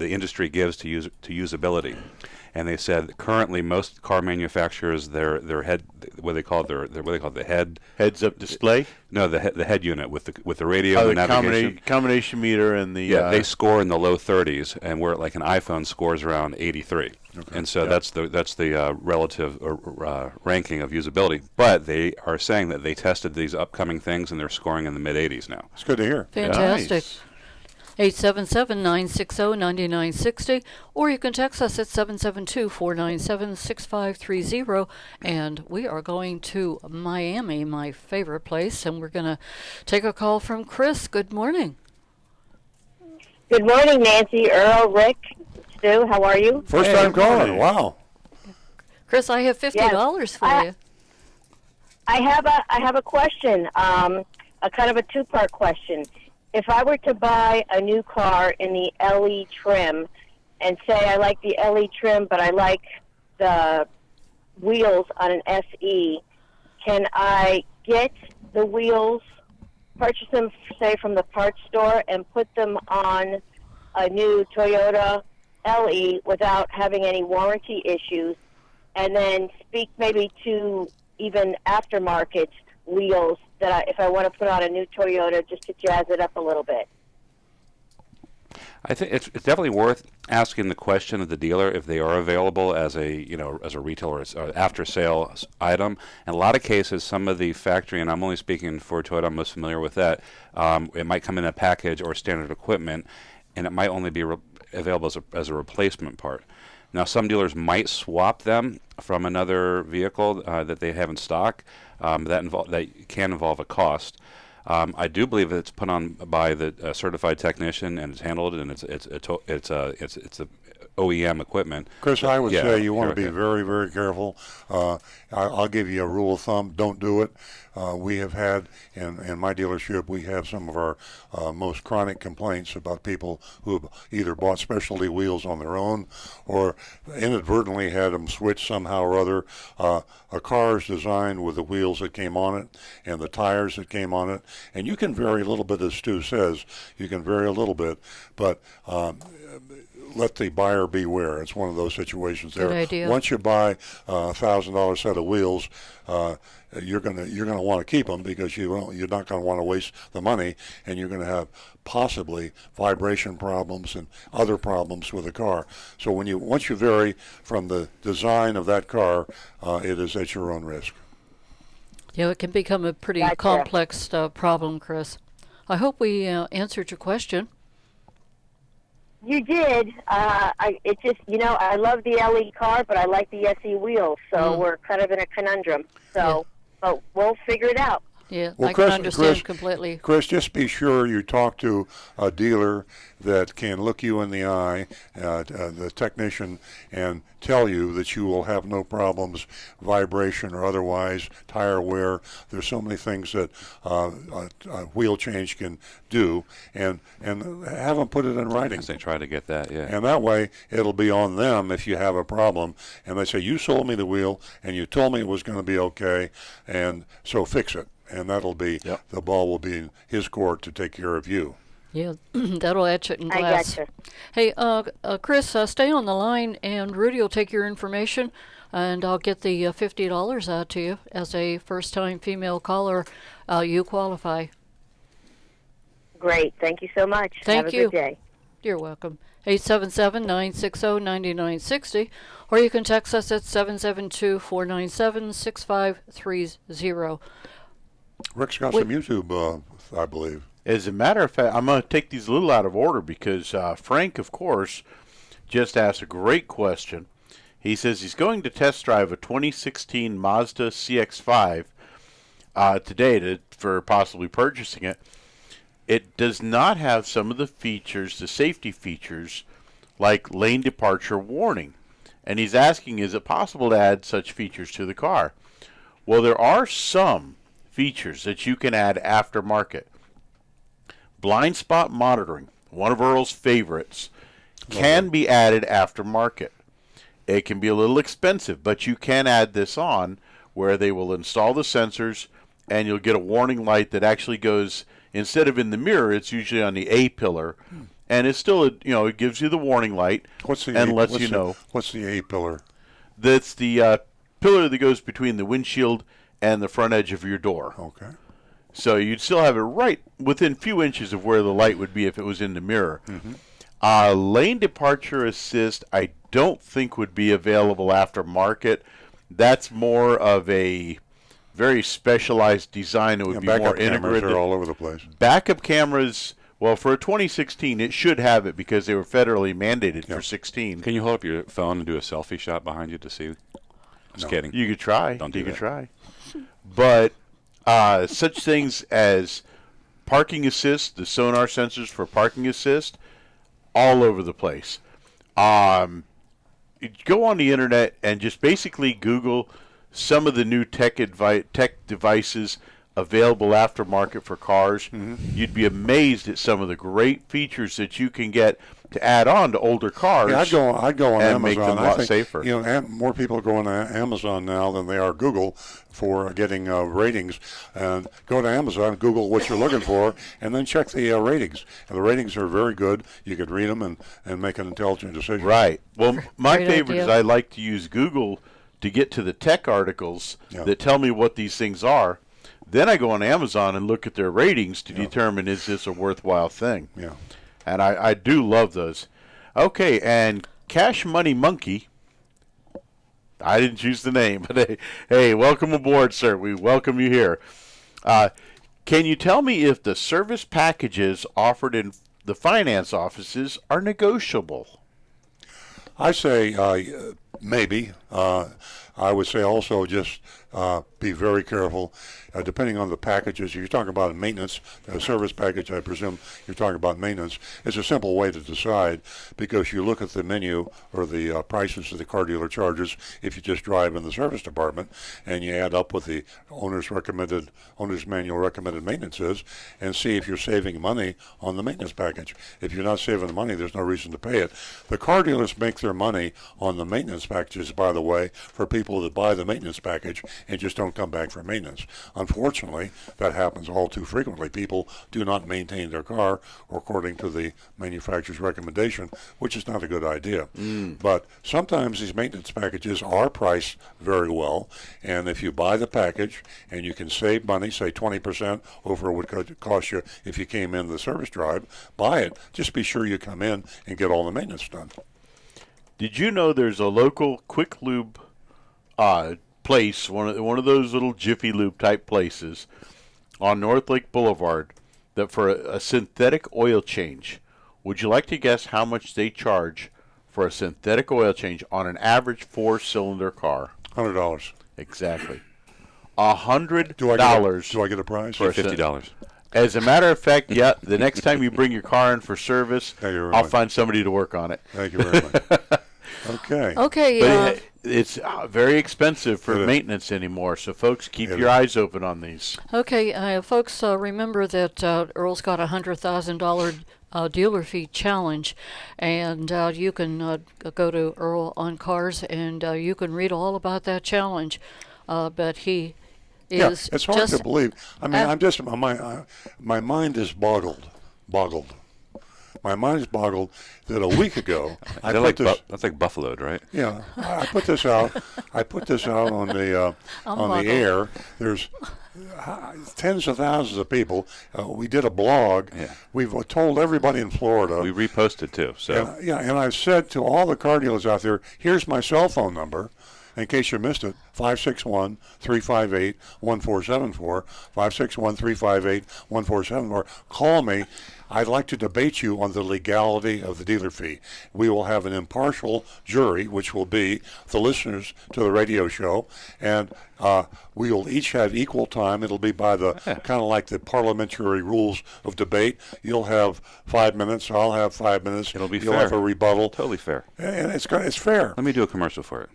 industry gives to usability, and they said currently most car manufacturers their
heads-up display.
No, the head unit with the radio, the navigation,
combination meter, and the
they score in the low 30s, and where like an iPhone scores around 83. Okay. And so that's the relative ranking of usability. But they are saying that they tested these upcoming things and they're scoring in the mid 80s now.
It's good to hear.
Fantastic.
Nice.
877-960-9960, or you can text us at 772-497-6530. And we are going to Miami, my favorite place, and we're going to take a call from Chris. Good morning.
Good morning, Nancy, Earl, Rick, Stu. How are you?
First time caller. Wow.
Chris, I have $50 for you.
I have a question, a kind of a two-part question. If I were to buy a new car in the LE trim, and say I like the LE trim, but I like the wheels on an SE, can I get the wheels, purchase them, say, from the parts store, and put them on a new Toyota LE without having any warranty issues, and then speak maybe to even aftermarket wheels that if I want to put on a new Toyota just to jazz it up a little bit?
I think it's definitely worth asking the question of the dealer if they are available as a retailer or after sale item. In a lot of cases, some of the factory, and I'm only speaking for Toyota, I'm most familiar with that. It might come in a package or standard equipment, and it might only be available as a replacement part. Now, some dealers might swap them from another vehicle that they have in stock. That can involve a cost. I do believe that it's put on by the certified technician and it's handled, and it's a OEM equipment.
Chris, I would say you want to be very, very careful. I'll give you a rule of thumb: don't do it. We have had, in my dealership, we have some of our most chronic complaints about people who have either bought specialty wheels on their own or inadvertently had them switched somehow or other. A car is designed with the wheels that came on it and the tires that came on it, and you can vary a little bit, as Stu says. You can vary a little bit, but let the buyer beware. It's one of those situations there.
Good idea.
Once you buy a $1,000 set of wheels, you're gonna want to keep them because you're not going to want to waste the money, and you're going to have possibly vibration problems and other problems with the car. So once you vary from the design of that car, it is at your own risk.
Yeah, it can become a pretty complex problem, Chris. I hope we answered your question.
You did. It just, I love the LE car, but I like the SE wheels, so we're kind of in a conundrum. So, but we'll figure it out.
Yeah,
Well,
I
Chris,
can understand
Chris,
completely.
Chris, just be sure you talk to a dealer that can look you in the eye, the technician, and tell you that you will have no problems, vibration or otherwise, tire wear. There's so many things that a wheel change can do, and have them put it in writing.
They try to get that, yeah.
And that way, it'll be on them if you have a problem. And they say, you sold me the wheel, and you told me it was going to be okay, and so fix it. And that'll be, the ball will be in his court to take care of you.
Yeah, that'll etch it in
I
glass.
gotcha.
Hey, Chris, stay on the line, and Rudy will take your information, and I'll get the $50 out to you. As a first-time female caller, you qualify.
Great. Thank you so much.
Thank
Have a
you.
good day.
You're welcome. 877-960-9960, or you can text us at 772-497-6530.
Rick's got some YouTube, I believe.
As a matter of fact, I'm going to take these a little out of order because Frank, of course, just asked a great question. He says he's going to test drive a 2016 Mazda CX-5 today for possibly purchasing it. It does not have some of the features, the safety features, like lane departure warning. And he's asking, is it possible to add such features to the car? Well, there are some features that you can add aftermarket. Blind spot monitoring, one of Earl's favorites, can be added aftermarket. It can be a little expensive, but you can add this on where they will install the sensors and you'll get a warning light that actually goes, instead of in the mirror, it's usually on the A pillar. And it's still, it gives you the warning light lets you know.
What's the A pillar?
That's the pillar that goes between the windshield and the front edge of your door.
Okay.
So you'd still have it right within few inches of where the light would be if it was in the mirror. Lane departure assist, I don't think would be available aftermarket. That's more of a very specialized design. It would be more integrated.
Are all over the place.
Backup cameras, well, for a 2016, it should have it because they were federally mandated for 16.
Can you hold up your phone and do a selfie shot behind you to see? Just kidding.
You could try.
Don't do
you
that.
could try. But such things as parking assist, the sonar sensors for parking assist, all over the place. Go on the internet and just basically Google some of the new tech devices available aftermarket for cars. You'd be amazed at some of the great features that you can get to add on to older cars.
Yeah, I'd go on
and
Amazon.
make them a lot safer.
More people are going to Amazon now than they are Google for getting ratings. And go to Amazon, Google what you're looking for, and then check the ratings. And the ratings are very good. You could read them and make an intelligent decision.
Right. Well, my
Great
favorite is
idea.
I like to use Google to get to the tech articles that tell me what these things are. Then I go on Amazon and look at their ratings to determine, is this a worthwhile thing?
Yeah.
And I do love those. Okay, and Cash Money Monkey, I didn't choose the name, but hey, welcome aboard, sir. We welcome you here. Can you tell me if the service packages offered in the finance offices are negotiable?
I say maybe. I would say also just be very careful, depending on the packages. You're talking about maintenance, a service package, I presume you're talking about maintenance. It's a simple way to decide because you look at the menu or the prices that the car dealer charges if you just drive in the service department, and you add up what the owner's manual recommended maintenance is, and see if you're saving money on the maintenance package. If you're not saving the money, there's no reason to pay it. The car dealers make their money on the maintenance packages, by the way, for people that buy the maintenance package and just don't come back for maintenance. Unfortunately, that happens all too frequently. People do not maintain their car according to the manufacturer's recommendation, which is not a good idea. But sometimes these maintenance packages are priced very well, and if you buy the package and you can save money, say 20% over what it would cost you if you came in the service drive, buy it. Just be sure you come in and get all the maintenance done.
Did you know there's a local quick lube place, one of those little Jiffy Lube type places on North Lake Boulevard, that for a synthetic oil change, would you like to guess how much they charge for a synthetic oil change on an average 4-cylinder car?
$100.
Exactly. $100.
Do I get a prize?
For
$50.
As a matter of fact, yeah, the next time you bring your car in for service, I'll find somebody to work on it.
Thank you very much. Okay.
Okay.
But it's very expensive for maintenance anymore, so folks, keep your eyes open on these.
Okay, folks, remember that Earl's got a $100,000 dealer fee challenge, and you can go to Earl on Cars, and you can read all about that challenge. But he is
it's hard to believe. I mean, I'm just my mind is boggled. My mind is boggled that a week ago
that's like buffaloed, right?
Yeah, I put this out. I put this out on the air. There's tens of thousands of people. We did a blog.
Yeah.
We've told everybody in Florida.
We reposted too. So
and I've said to all the car dealers out there, here's my cell phone number. In case you missed it, 561-358-1474, 561-358-1474. Call me. I'd like to debate you on the legality of the dealer fee. We will have an impartial jury, which will be the listeners to the radio show, and we will each have equal time. It'll be by the kind of like the parliamentary rules of debate. You'll have 5 minutes. I'll have 5 minutes.
It'll be
You'll
fair.
have a rebuttal.
Totally fair.
And it's fair.
Let me do a commercial for it.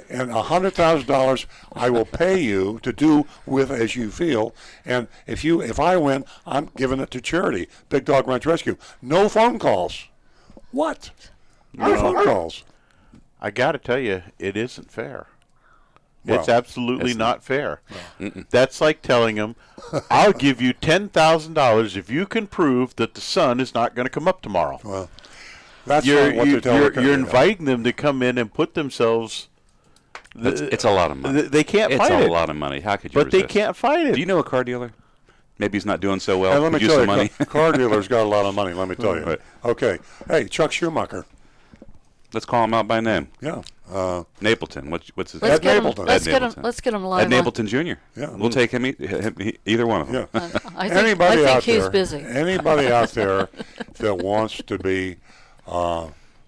And $100,000 I will pay you to do with as you feel. And if I win, I'm giving it to charity. Big Dog Ranch Rescue. No phone calls. What? No phone calls.
I got to tell you, it isn't fair.
Well,
it's absolutely not fair.
No.
That's like telling them, I'll give you $10,000 if you can prove that the sun is not going to come up tomorrow.
Well, that's not what they tell
you're inviting them to come in and put themselves.
It's a lot of money.
They can't fight it.
It's a lot of money. How could you
But
resist?
they can't fight it.
Do you know a car dealer? Maybe he's not doing so well.
Hey, let me
Could use
tell
some
you,
money.
car dealers got a lot of money, let me tell you.
Right.
Okay. Hey, Chuck Schumacher.
Let's call him out by name.
Yeah.
Napleton. What's his
Let's
name?
get him. Let's get him live.
Ed Napleton Jr.
Yeah.
We'll take him, either one of them.
Yeah.
I think he's busy.
Anybody out there that wants to be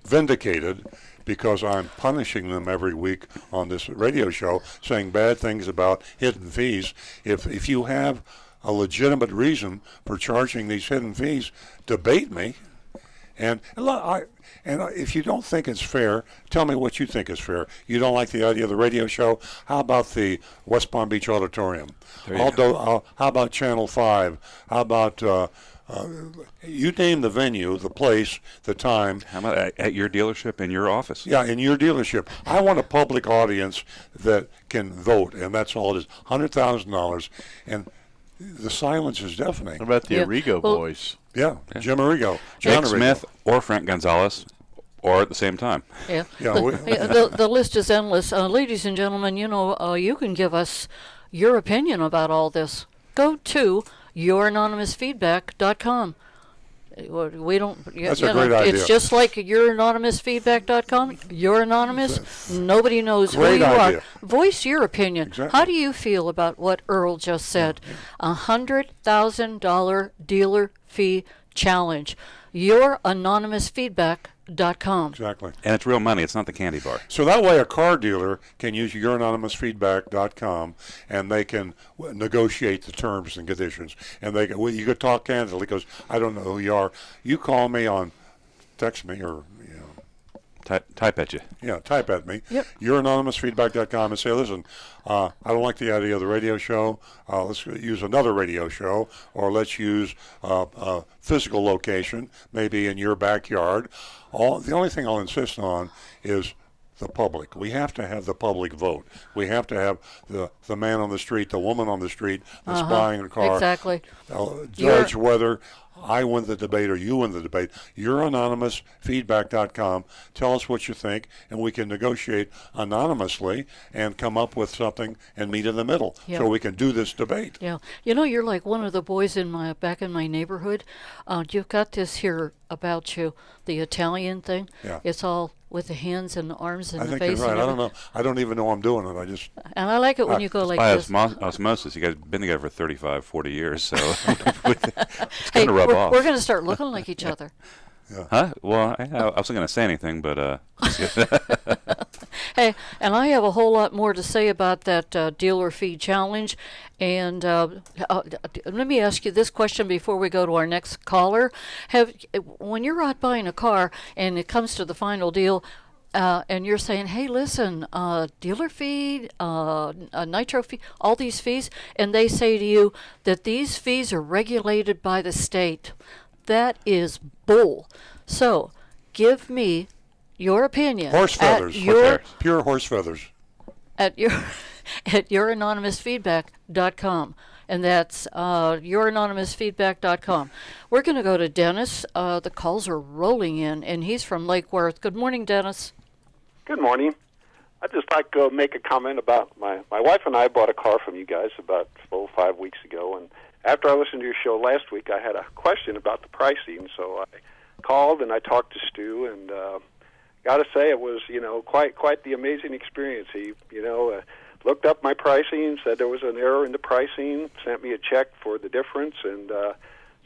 vindicated because I'm punishing them every week on this radio show, saying bad things about hidden fees, if you have a legitimate reason for charging these hidden fees, debate me. And if you don't think it's fair, tell me what you think is fair. You don't like the idea of the radio show? How about the West Palm Beach Auditorium? How about Channel 5? How about you name the venue, the place, the time.
How about at your dealership, in your office?
Yeah, in your dealership. I want a public audience that can vote, and that's all it is. $100,000, and the silence is deafening.
What about the Arrigo boys?
Yeah, Jim Arrigo, John
Nick
Arrigo.
Smith or Frank Gonzalez, or at the same time.
Yeah,
Yeah,
the list is endless. Ladies and gentlemen, you can give us your opinion about all this. Go to youranonymousfeedback.com. We don't.
That's a great idea.
It's just like youranonymousfeedback.com. You're anonymous. Nobody knows who
Great
you
idea.
are. Voice your opinion.
Exactly.
How do you feel about what Earl just said? $100,000 dealer fee challenge. Youranonymousfeedback.com.
Exactly.
And it's real money. It's not the candy bar.
So that way a car dealer can use youranonymousfeedback.com, and they can negotiate the terms and conditions. And you could talk candidly because I don't know who you are. You call me text me or
Type at you.
Yeah, type at me.
Yep.
Youranonymousfeedback.com and say, listen, I don't like the idea of the radio show. Let's use another radio show, or let's use a physical location, maybe in your backyard. The only thing I'll insist on is the public. We have to have the public vote. We have to have the man on the street, the woman on the street that's buying a car.
Exactly.
Judge whether I win the debate or you win the debate. Youranonymousfeedback.com. Tell us what you think, and we can negotiate anonymously and come up with something and meet in the middle so we can do this debate.
Yeah. You're like one of the boys back in my neighborhood. You've got this here about you, the Italian thing.
Yeah.
It's all with the hands and the arms and
I
the
think
face.
you're right.
And
I don't know. I don't even know I'm doing it.
And I like it when you go like
by
this.
osmosis. You guys have been together for 35, 40 years, so it's
Hey,
going to rub off.
we're going to start looking like each other.
Huh? Well, I wasn't going to say anything, but...
Hey, and I have a whole lot more to say about that dealer fee challenge. And let me ask you this question before we go to our next caller. When you're out buying a car and it comes to the final deal, and you're saying, hey, listen, dealer fee, nitro fee, all these fees, and they say to you that these fees are regulated by the state. That is bull. So give me your opinion.
Horse feathers. Pure horse feathers.
At youranonymousfeedback.com. And that's youranonymousfeedback.com. We're going to go to Dennis. The calls are rolling in, and he's from Lake Worth. Good morning, Dennis.
Good morning. I'd just like to make a comment about my wife and I bought a car from you guys about 5 weeks ago, and after I listened to your show last week, I had a question about the pricing, so I called and I talked to Stu, and got to say it was, quite the amazing experience. He, looked up my pricing, said there was an error in the pricing, sent me a check for the difference, and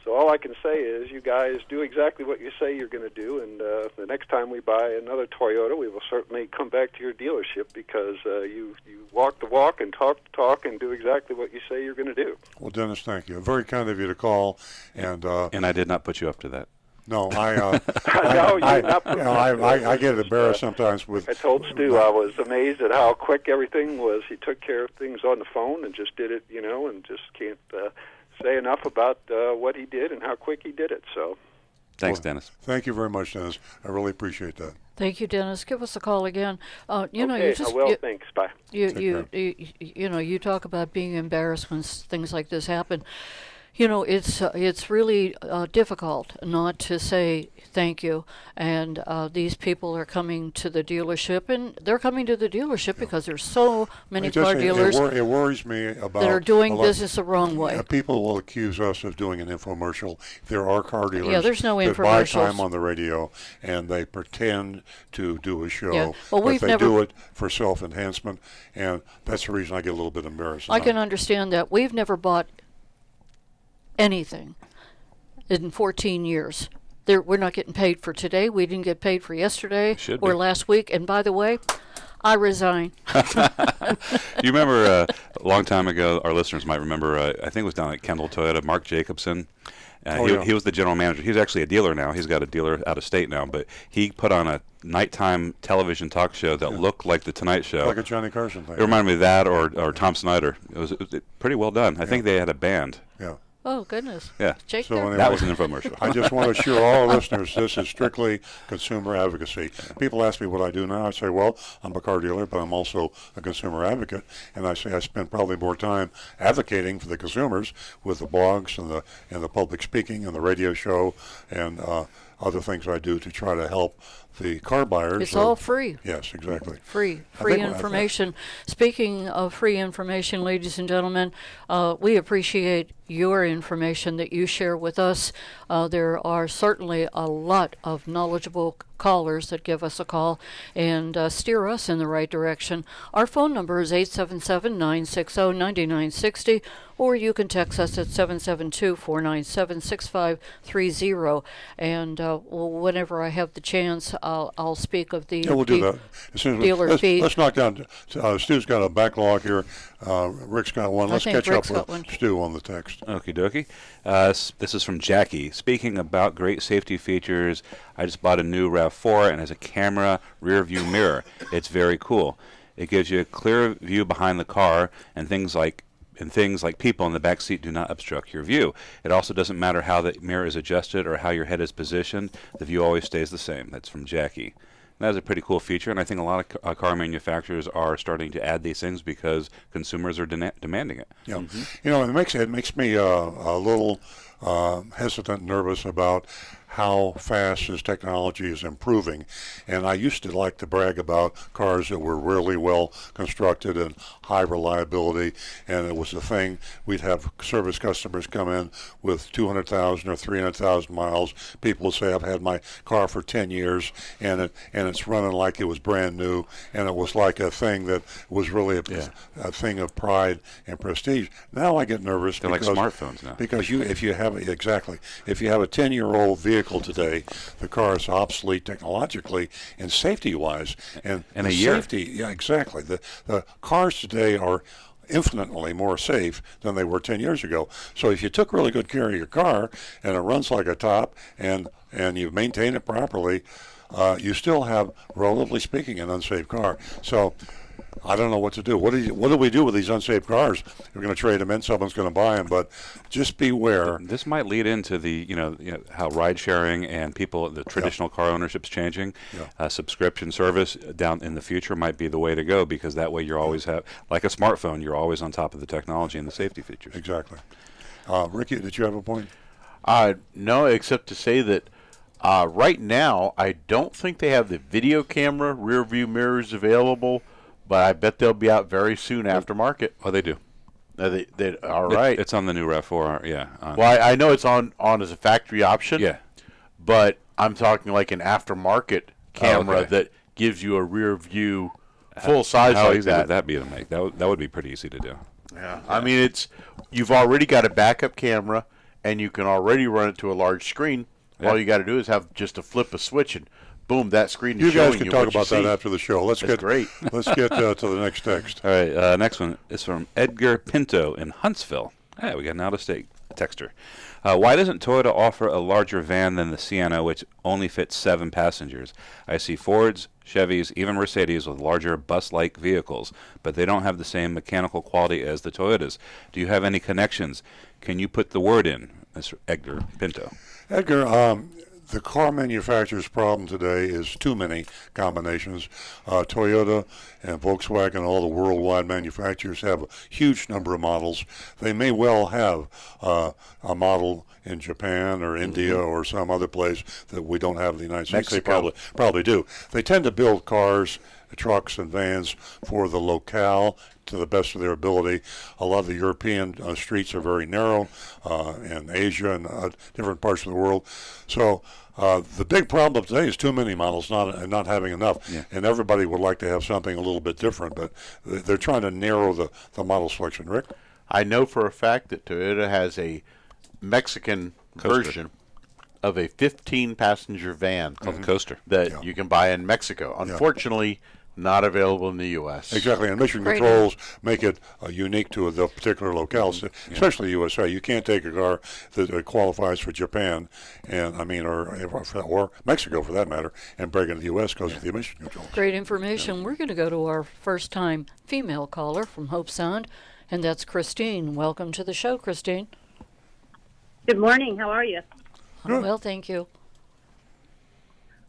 so all I can say is you guys do exactly what you say you're going to do, and the next time we buy another Toyota, we will certainly come back to your dealership because you walk the walk and talk the talk and do exactly what you say you're going to do.
Well, Dennis, thank you. Very kind of you to call. And
I did not put you up to that.
No,
I
get embarrassed sometimes with.
I told Stu I was amazed at how quick everything was. He took care of things on the phone and just did it, and just can't say enough about what he did and how quick he did it. So,
thanks, Dennis.
Tanthank you very much, Dennis. I really appreciate that.
Thank you, Dennis. Give us a call again.
Okay, I will. Thanks. Bye.
You talk about being embarrassed when things like this happen. It's really difficult not to say thank you. And these people are coming to the dealership, and they're coming to the dealership because there's so many car dealers.
It worries me about
that are doing business the wrong way.
People will accuse us of doing an infomercial. There are car dealers
there's no
that buy
infomercials.
time on the radio, and they pretend to do a show,
Yeah. Well,
but they do it for self-enhancement, and that's the reason I get a little bit embarrassed.
I can understand that. We've never bought anything in 14 years. We're not getting paid for today. We didn't get paid for yesterday or last week. And by the way, I resign.
You remember a long time ago, our listeners might remember, I think it was down at Kendall Toyota, Mark Jacobson. He was the general manager. He's actually a dealer now. He's got a dealer out of state now. But he put on a nighttime television talk show that looked like The Tonight Show.
Like a Johnny Carson thing.
It reminded me of that or Tom Snyder. It was pretty well done. I think they had a band.
Yeah.
Oh, goodness.
Yeah.
Jake,
so anyway,
that was an infomercial.
I just want to assure all our listeners this is strictly consumer advocacy. People ask me what I do now. I say, well, I'm a car dealer, but I'm also a consumer advocate. And I say I spend probably more time advocating for the consumers with the blogs and the public speaking and the radio show and other things I do to try to help the car buyers.
It's all free.
Yes, exactly.
Free information. Speaking of free information, ladies and gentlemen, we appreciate your information that you share with us. There are certainly a lot of knowledgeable callers that give us a call and steer us in the right direction. Our phone number is 877-960-9960, or you can text us at 772-497-6530. And whenever I have the chance, I'll speak of the
we'll do that. As soon as
dealer fee.
Let's knock down. Stu's got a backlog here. Rick's got one. Let's catch up with Stu on the text.
Okie dokie. This is from Jackie. Speaking about great safety features, I just bought a new RAV4 and it has a camera rear view mirror. It's very cool. It gives you a clear view behind the car, and things like people in the back seat do not obstruct your view. It also doesn't matter how the mirror is adjusted or how your head is positioned. The view always stays the same. That's from Jackie. That's a pretty cool feature, and I think a lot of car manufacturers are starting to add these things because consumers are demanding it.
Yeah, it makes me a little hesitant, nervous about how fast this technology is improving. And I used to like to brag about cars that were really well constructed and high reliability, and it was the thing. We'd have service customers come in with 200,000 or 300,000 miles. People would say, I've had my car for 10 years, and it's running like it was brand new, and it was like a thing that was really a thing of pride and prestige. Now I get nervous.
They're like smartphones now.
Because if you have have exactly, if you have a 10-year-old vehicle today, the car is obsolete technologically and safety-wise. And
in
the
a year.
safety, yeah, exactly. The cars today are infinitely more safe than they were 10 years ago. So if you took really good care of your car and it runs like a top and you maintain it properly, you still have, relatively speaking, an unsafe car. So I don't know what to do. What do we do with these unsafe cars? We're going to trade them in. Someone's going to buy them, but just beware.
This might lead into the how ride sharing and the traditional car ownership's changing. Subscription service down in the future might be the way to go, because that way you're always like a smartphone. You're always on top of the technology and the safety features.
Exactly. Ricky, did you have a point?
No, except to say that right now I don't think they have the video camera rear view mirrors available. But I bet they'll be out very soon aftermarket.
Oh, they do.
They all right.
It's on the new RAV4, yeah.
Well, I know it's on as a factory option.
Yeah.
But I'm talking like an aftermarket camera that gives you a rear view full size
how
like
easy
that.
would that be to make? That would be pretty easy to do.
Yeah. I mean, you've already got a backup camera, and you can already run it to a large screen.
Yeah.
All you got to do is have just to flip a switch and boom, that screen is
You
showing
guys can
you
talk
what you
about that
see.
after the show. Let's get
great.
Let's get to the next text.
All right, next one is from Edgar Pinto in Huntsville. Hey, we got an out-of-state texter. Why doesn't Toyota offer a larger van than the Sienna, which only fits 7 passengers? I see Fords, Chevys, even Mercedes with larger bus-like vehicles, but they don't have the same mechanical quality as the Toyotas. Do you have any connections? Can you put the word in? Mr. Edgar Pinto.
Edgar, the car manufacturer's problem today is too many combinations. Toyota and Volkswagen, all the worldwide manufacturers, have a huge number of models. They may well have a model in Japan or India or some other place that we don't have in the United States.
Mexico.
They probably do. They tend to build cars, trucks, and vans for the locale to the best of their ability. A lot of the European streets are very narrow, and Asia and different parts of the world. So the big problem today is too many models, not having enough.
Yeah.
And everybody would like to have something a little bit different, but they're trying to narrow the model selection. Rick?
I know for a fact that Toyota has a Mexican
Coaster.
version of a 15-passenger van
Called the Coaster.
that you can buy in Mexico. Unfortunately, not available in the U.S.
Exactly, and mission
Great.
controls make it unique to the particular locales, especially USA. You can't take a car that qualifies for Japan, and or Mexico for that matter, and bring it to the U.S. because of the emission controls.
Great information. We're going to go to our first-time female caller from Hope Sound, and that's Christine. Welcome to the show, Christine.
Good morning. How are you?
Well, thank you.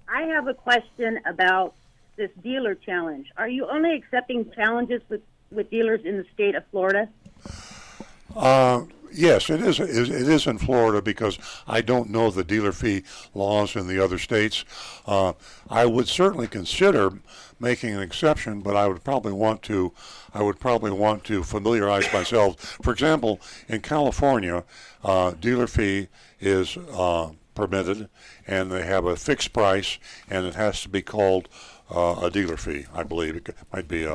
I have a question about this dealer challenge. Are you only accepting challenges with dealers in the state of Florida?
Yes, it is. It is in Florida because I don't know the dealer fee laws in the other states. I would certainly consider making an exception, but I would probably want to familiarize myself. For example, in California, dealer fee is permitted, and they have a fixed price, and it has to be called a dealer fee, I believe. It might be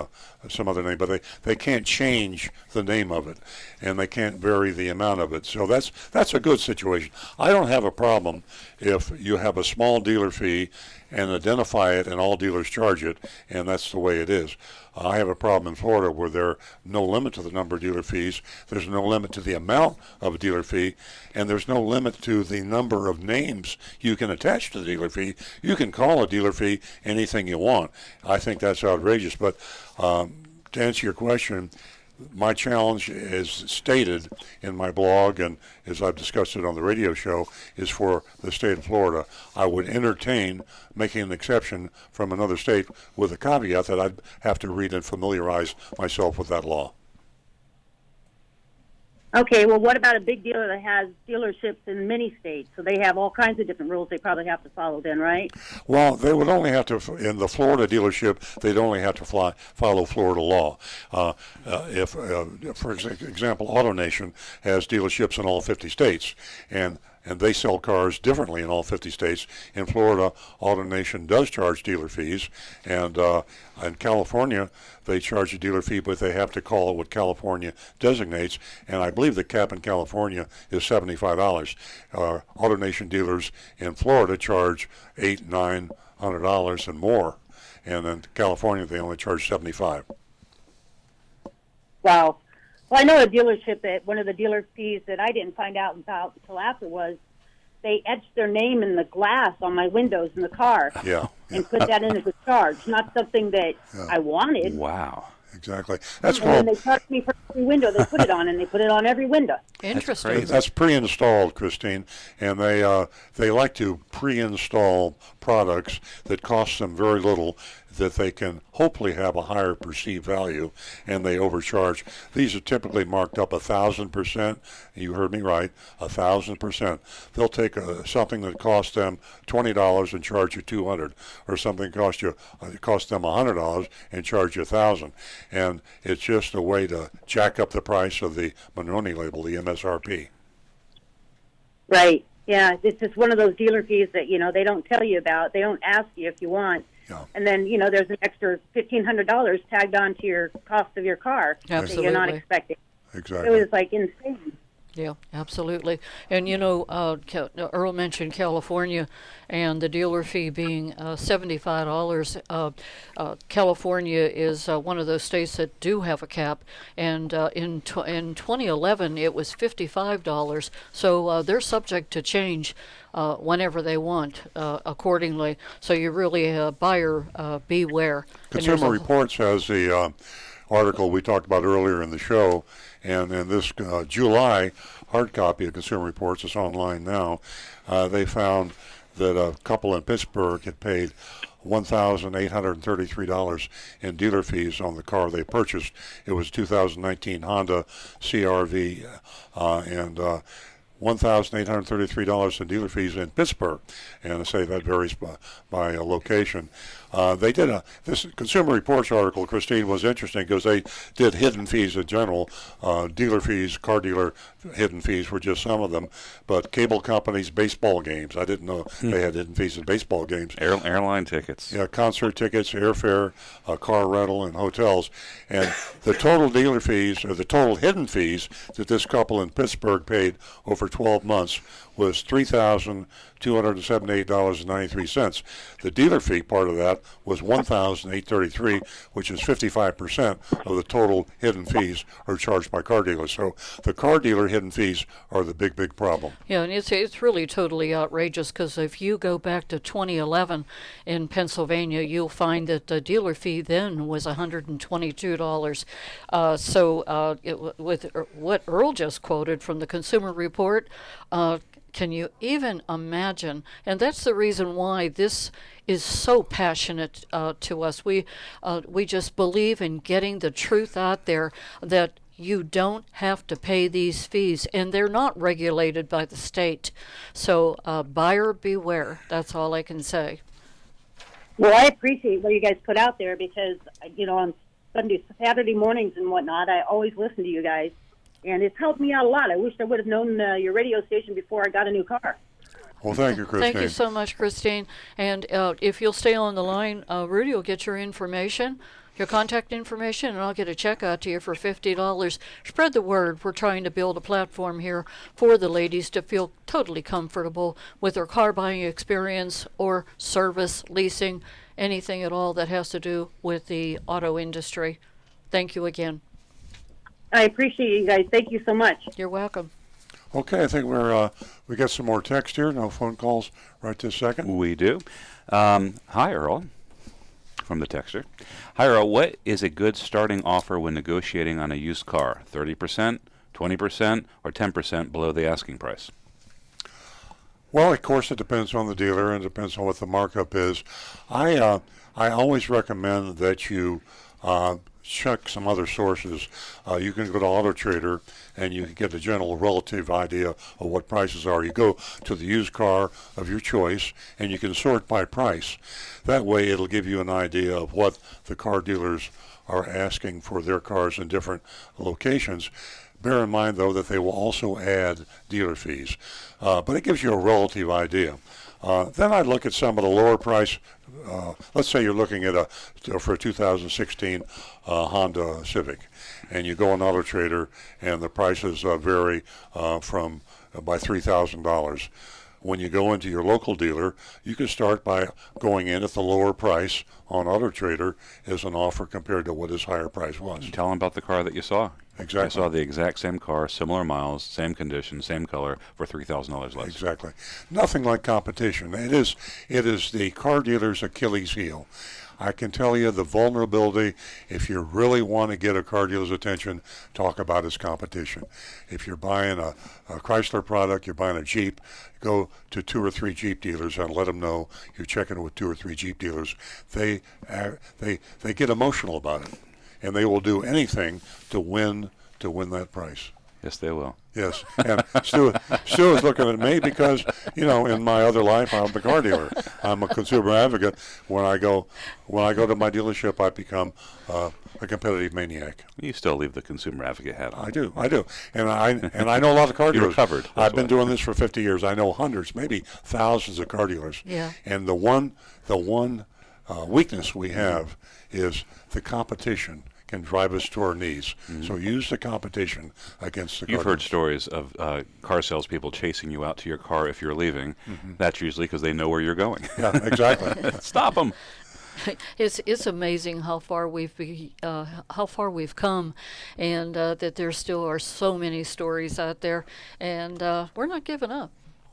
some other name, but they can't change the name of it, and they can't vary the amount of it. So that's a good situation. I don't have a problem if you have a small dealer fee and identify it, and all dealers charge it, and that's the way it is. I have a problem in Florida where there's no limit to the number of dealer fees, there's no limit to the amount of a dealer fee, and there's no limit to the number of names you can attach to the dealer fee. You can call a dealer fee anything you want. I think that's outrageous, but to answer your question, my challenge, as stated in my blog and as I've discussed it on the radio show, is for the state of Florida. I would entertain making an exception from another state with a caveat that I'd have to read and familiarize myself with that law.
Okay, well, what about a big dealer that has dealerships in many states? So they have all kinds of different rules they probably have to follow then, right?
Well, they would only have to, in the Florida dealership, they'd only have to follow Florida law. For example, AutoNation has dealerships in all 50 states, and and they sell cars differently in all 50 states. In Florida, AutoNation does charge dealer fees, and in California, they charge a dealer fee, but they have to call it what California designates, and I believe the cap in California is $75. AutoNation dealers in Florida charge $800-900 and more, and in California they only charge $75.
Wow. Well, I know a dealership that one of the dealer fees that I didn't find out about until after was they etched their name in the glass on my windows in the car.
Yeah.
And put that in as a charge, not something that I wanted.
Wow.
Exactly. That's
And then
called.
they charged me for every window they put it on, and they put it on every window.
Interesting.
That's pre-installed, Christine, and they like to pre-install products that cost them very little, that they can hopefully have a higher perceived value, and they overcharge. These are typically marked up 1,000%. You heard me right, 1,000%. They'll take something that costs them $20 and charge you $200, or something cost them $100 and charge you $1,000, and it's just a way to jack up the price of the Monroney label, the MSRP.
Right. Yeah, it's just one of those dealer fees that, they don't tell you about. They don't ask you if you want.
Yeah.
And then, there's an extra $1,500 tagged on to your cost of your car that you're not expecting.
Exactly.
It was like insane.
Yeah, absolutely. And Earl mentioned California and the dealer fee being $75. California is one of those states that do have a cap, and in 2011 it was $55. So they're subject to change whenever they want, accordingly. So you really buyer beware.
Consumer Reports has the article we talked about earlier in the show, and in this July hard copy of Consumer Reports, it's online now, they found that a couple in Pittsburgh had paid $1,833 in dealer fees on the car they purchased. It was 2019 Honda CR-V, and $1,833 in dealer fees in Pittsburgh, and I say that varies by location. They did this Consumer Reports article, Christine, was interesting because they did hidden fees in general. Dealer fees, car dealer hidden fees were just some of them, but cable companies, baseball games. I didn't know they had hidden fees in baseball games.
Airline tickets.
Yeah, concert tickets, airfare, car rental, and hotels. And the total dealer fees, or the total hidden fees that this couple in Pittsburgh paid over 12 months was $3,278.93. The dealer fee part of that was $1,833, which is 55% of the total hidden fees are charged by car dealers. So the car dealer hidden fees are the big problem.
Yeah, and it's really totally outrageous, because if you go back to 2011 in Pennsylvania, you'll find that the dealer fee then was $122. With what Earl just quoted from the Consumer Report, can you even imagine? And that's the reason why this is so passionate to us. We just believe in getting the truth out there, that you don't have to pay these fees, and they're not regulated by the state. So buyer beware. That's all I can say.
Well, I appreciate what you guys put out there, because, on Saturday mornings and whatnot, I always listen to you guys. And it's helped me out a lot. I wish I would have known your radio station before I got a new car.
Well, thank you, Christine.
Thank you so much, Christine. And if you'll stay on the line, Rudy will get your information, your contact information, and I'll get a check out to you for $50. Spread the word. We're trying to build a platform here for the ladies to feel totally comfortable with their car buying experience or service, leasing, anything at all that has to do with the auto industry. Thank you again.
I appreciate you guys. Thank you so much.
You're welcome.
Okay, I think we got some more text here. No phone calls right this second.
We do. Hi, Earl, from the texter. Hi, Earl. What is a good starting offer when negotiating on a used car? 30%, 20%, or 10% below the asking price?
Well, of course, it depends on the dealer and depends on what the markup is. I always recommend that you check some other sources. You can go to Auto Trader and you can get a general relative idea of what prices are. You go to the used car of your choice and you can sort by price. That way it'll give you an idea of what the car dealers are asking for their cars in different locations. Bear in mind, though, that they will also add dealer fees. But it gives you a relative idea. Then I'd look at some of the lower price. Let's say you're looking at for a 2016 Honda Civic, and you go on Auto Trader, and the prices vary from by $3,000. When you go into your local dealer, you can start by going in at the lower price on Auto Trader as an offer compared to what his higher price was.
Tell them about the car that you saw.
Exactly.
I saw the exact same car, similar miles, same condition, same color, for $3,000 less.
Exactly. Nothing like competition. It is the car dealer's Achilles heel. I can tell you the vulnerability, if you really want to get a car dealer's attention, talk about his competition. If you're buying a Chrysler product, you're buying a Jeep, go to 2 or 3 Jeep dealers and let them know you're checking with 2 or 3 Jeep dealers. They get emotional about it, and they will do anything to win that price.
Yes, they will.
Yes, and Stu is looking at me because, in my other life, I'm the car dealer. I'm a consumer advocate. When I go to my dealership, I become a competitive maniac.
You still leave the consumer advocate hat on.
I do, and I know a lot of car dealers.
You're covered.
I've been doing this for 50 years. I know hundreds, maybe thousands of car dealers.
Yeah.
And the one weakness we have is the competition can drive us to our knees. Mm-hmm. So use the competition against the car.
You've heard stories of car salespeople chasing you out to your car if you're leaving. Mm-hmm. That's usually because they know where you're going.
Yeah, exactly.
Stop them.
It's amazing how far we've come, and that there still are so many stories out there, and we're not giving up.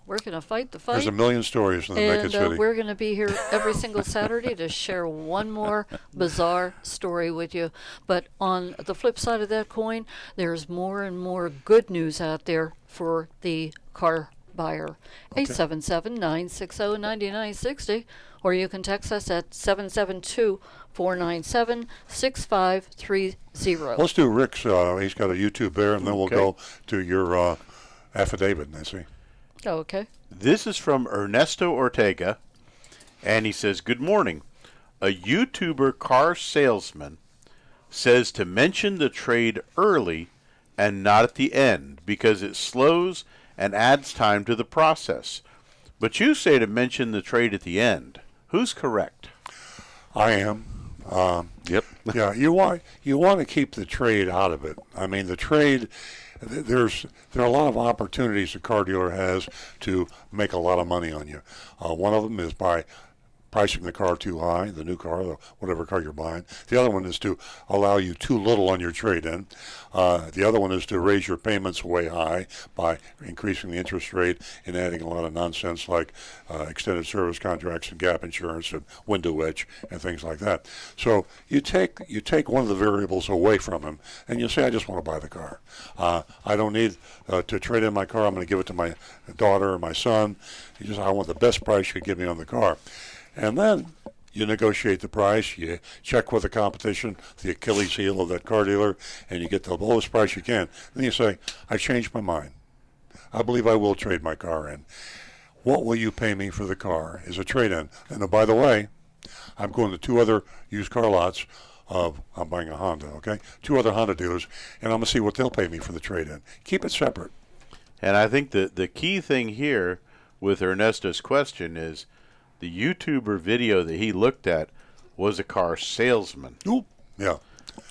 We're going to fight the fight.
There's a million stories in the Naked City.
And we're going to be here every single Saturday to share one more bizarre story with you. But on the flip side of that coin, there's more and more good news out there for the car buyer. 877-960-9960, or you can text us at 772-497-6530.
Let's do Rick's. He's got a YouTube there, and then we'll go to your affidavit, Nancy.
Oh, okay.
This is from Ernesto Ortega, and he says, "Good morning. A YouTuber car salesman says to mention the trade early and not at the end because it slows and adds time to the process. But you say to mention the trade at the end. Who's correct?"
I am.
Yep.
Yeah, you want to keep the trade out of it. I mean, the trade. There are a lot of opportunities a car dealer has to make a lot of money on you. One of them is by pricing the car too high, the new car, or whatever car you're buying. The other one is to allow you too little on your trade-in. The other one is to raise your payments way high by increasing the interest rate and adding a lot of nonsense like extended service contracts and gap insurance and window edge and things like that. So you take one of the variables away from him, and you say, I just want to buy the car. I don't need to trade in my car. I'm going to give it to my daughter or my son. I want the best price you could give me on the car. And then you negotiate the price, you check with the competition, the Achilles heel of that car dealer, and you get the lowest price you can. Then you say, I changed my mind. I believe I will trade my car in. What will you pay me for the car as a trade-in? And by the way, I'm going to 2 other used car lots I'm buying a Honda, okay? 2 other Honda dealers, and I'm going to see what they'll pay me for the trade-in. Keep it separate.
And I think the key thing here with Ernesto's question is the YouTuber video that he looked at was a car salesman.
Ooh, yeah.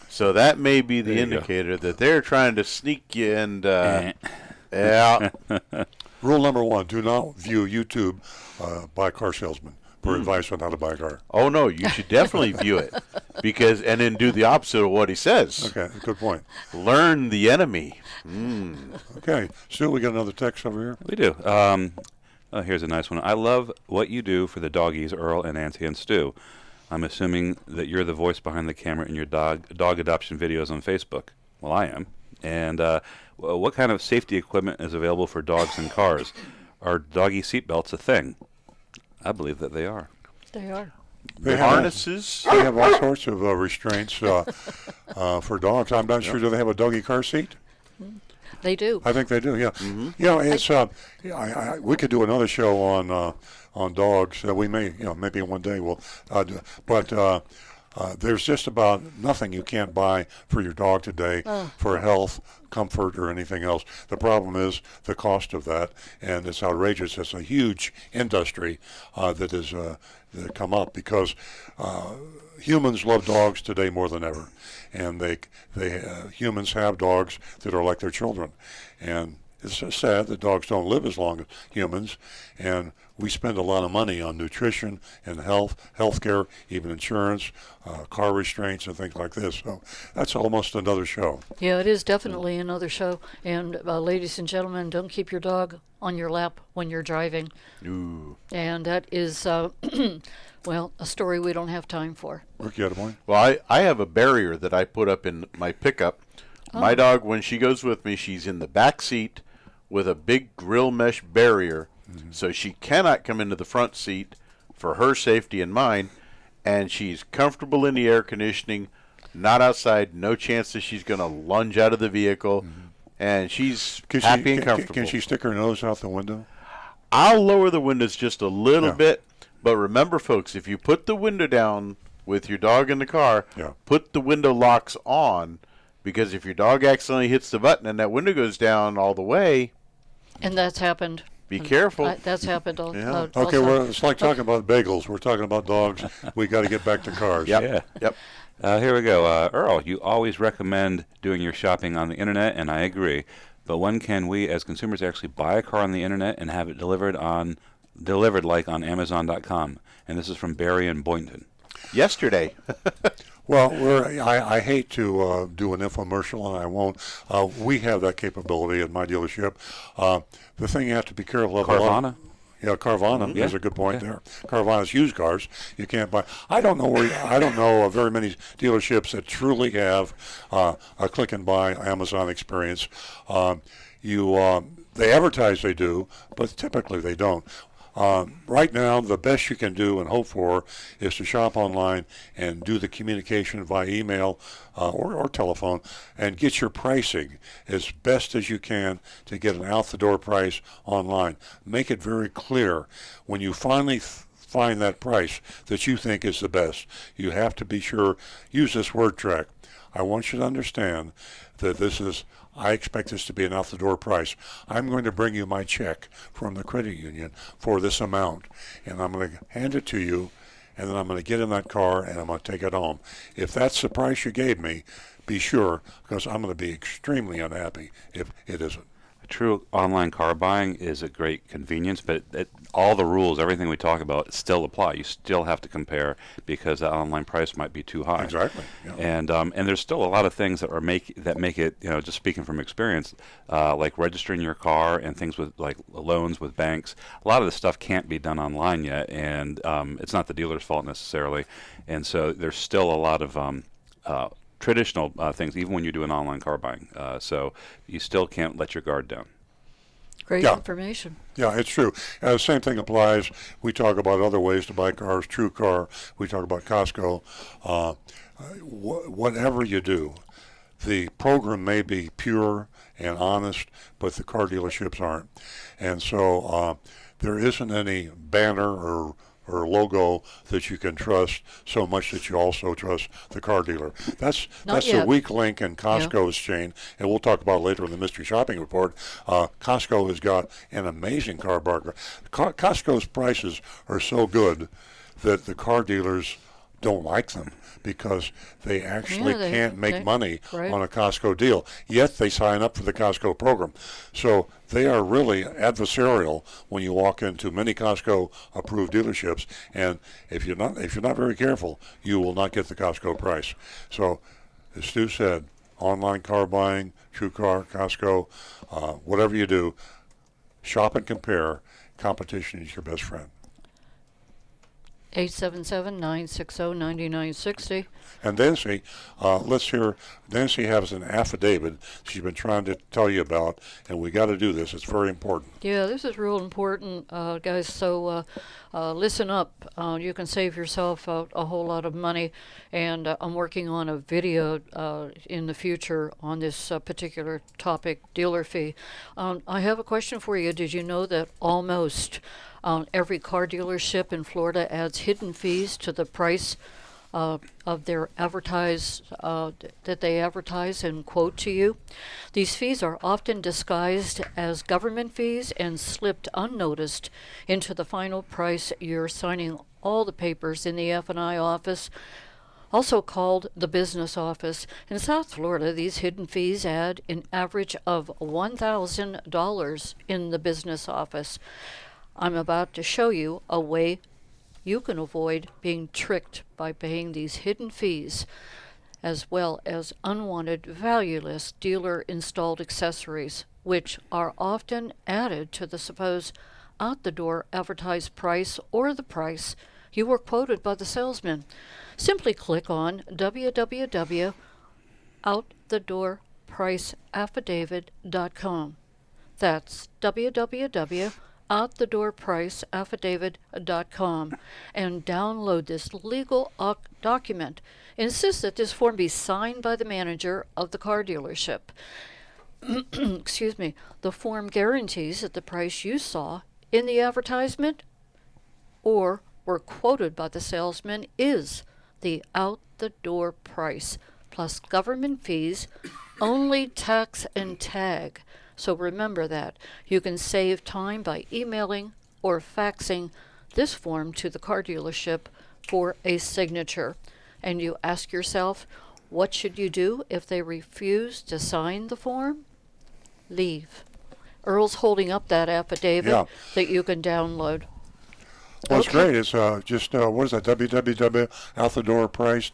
So that may be the indicator that they're trying to sneak you and yeah.
Rule number 1, do not view YouTube by a car salesman for advice on how to buy a car.
Oh, no, you should definitely view it and then do the opposite of what he says.
Okay, good point.
Learn the enemy.
Okay, Stu, we got another text over here?
We do. Here's a nice one. I love what you do for the doggies, Earl and Nancy and Stu. I'm assuming that you're the voice behind the camera in your dog adoption videos on Facebook. Well, I am. And what kind of safety equipment is available for dogs in cars? Are doggy seatbelts a thing? I believe that they are.
They are.
They
harnesses.
They have all sorts of restraints for dogs. I'm not sure. Do they have a doggy car seat?
They do.
I think they do. Yeah. Mm-hmm. It's we could do another show on dogs. We may, maybe one day we'll. But There's just about nothing you can't buy for your dog today for health, comfort, or anything else. The problem is the cost of that, and it's outrageous. It's a huge industry that has come up because humans love dogs today more than ever, and humans have dogs that are like their children, and it's so sad that dogs don't live as long as humans, and we spend a lot of money on nutrition and health care, even insurance, car restraints, and things like this. So that's almost another show.
Yeah, it is definitely another show. And ladies and gentlemen, don't keep your dog on your lap when you're driving.
Ooh.
And that is, well, a story we don't have time for.
Rick, you had a point?
Well, I have a barrier that I put up in my pickup. My dog, when she goes with me, she's in the back seat with a big grill mesh barrier, so she cannot come into the front seat for her safety and mine, and she's comfortable in the air conditioning, not outside, no chance that she's going to lunge out of the vehicle, and she's happy and comfortable.
Can she stick her nose out the window?
I'll lower the windows just a little bit, but remember, folks, if you put the window down with your dog in the car, put the window locks on, because if your dog accidentally hits the button and that window goes down all the way...
And that's happened.
Be careful.
That's happened.
Okay, well, it's like talking about bagels. We're talking about dogs. We got to get back to cars.
Yep.
Here we go. Earl, you always recommend doing your shopping on the internet, and I agree. But when can we, as consumers, actually buy a car on the internet and have it delivered like on Amazon.com? And this is from Barry in Boynton.
Yesterday.
Well, I hate to do an infomercial, and I won't. We have that capability at my dealership. The thing you have to be careful of...
Carvana?
Yeah, Carvana is a good point there. Carvana's used cars. You can't buy... I don't know very many dealerships that truly have a click-and-buy Amazon experience. They advertise they do, but typically they don't. Right now, the best you can do and hope for is to shop online and do the communication via email or telephone and get your pricing as best as you can to get an out-the-door price online. Make it very clear when you finally find that price that you think is the best. You have to be sure, use this word track. I want you to understand that I expect this to be an out-the-door price. I'm going to bring you my check from the credit union for this amount, and I'm going to hand it to you, and then I'm going to get in that car, and I'm going to take it home. If that's the price you gave me, be sure, because I'm going to be extremely unhappy if it isn't.
True online car buying is a great convenience, but all the rules, everything we talk about, still apply. You still have to compare because that online price might be too high.
Exactly. Yeah.
And there's still a lot of things that make it, just speaking from experience, like registering your car and things with like loans with banks. A lot of this stuff can't be done online yet, and it's not the dealer's fault necessarily. And so there's still a lot of traditional things, even when you do an online car buying. So you still can't let your guard down.
Great information.
Yeah, it's true. Same thing applies. We talk about other ways to buy cars, TrueCar. We talk about Costco. Whatever you do, the program may be pure and honest, but the car dealerships aren't. And so there isn't any banner or logo that you can trust so much that you also trust the car dealer. That's the weak link in Costco's chain, and we'll talk about it later in the mystery shopping report. Costco has got an amazing car bargain. Costco's prices are so good that the car dealers don't like them because they actually can't make money on a Costco deal. Yet they sign up for the Costco program. So they are really adversarial when you walk into many Costco approved dealerships, and if you're not very careful, you will not get the Costco price. So as Stu said, online car buying, TrueCar, Costco, whatever you do, shop and compare. Competition is your best friend.
877-960-9960.
And Nancy, let's hear. Nancy has an affidavit she's been trying to tell you about, and we got to do this. It's very important.
Yeah, this is real important, guys. So listen up. You can save yourself a whole lot of money, and I'm working on a video in the future on this particular topic, dealer fee. I have a question for you. Did you know that almost every car dealership in Florida adds hidden fees to the price of their that they advertise and quote to you. These fees are often disguised as government fees and slipped unnoticed into the final price you're signing all the papers in the F&I office, also called the business office. In South Florida, these hidden fees add an average of $1,000 in the business office. I'm about to show you a way you can avoid being tricked by paying these hidden fees, as well as unwanted, valueless dealer-installed accessories, which are often added to the supposed out-the-door advertised price or the price you were quoted by the salesman. Simply click on www.outthedoorpriceaffidavit.com. That's www.outthedoorpriceaffidavit.com and download this legal document. Insist that this form be signed by the manager of the car dealership. Excuse me. The form guarantees that the price you saw in the advertisement or were quoted by the salesman is the out-the-door price, plus government fees, only tax and tag. So remember that. You can save time by emailing or faxing this form to the car dealership for a signature. And you ask yourself, what should you do if they refuse to sign the form? Leave. Earl's holding up that affidavit that you can download.
Well, it's great. It's just, what is that, www.outthedoorprice?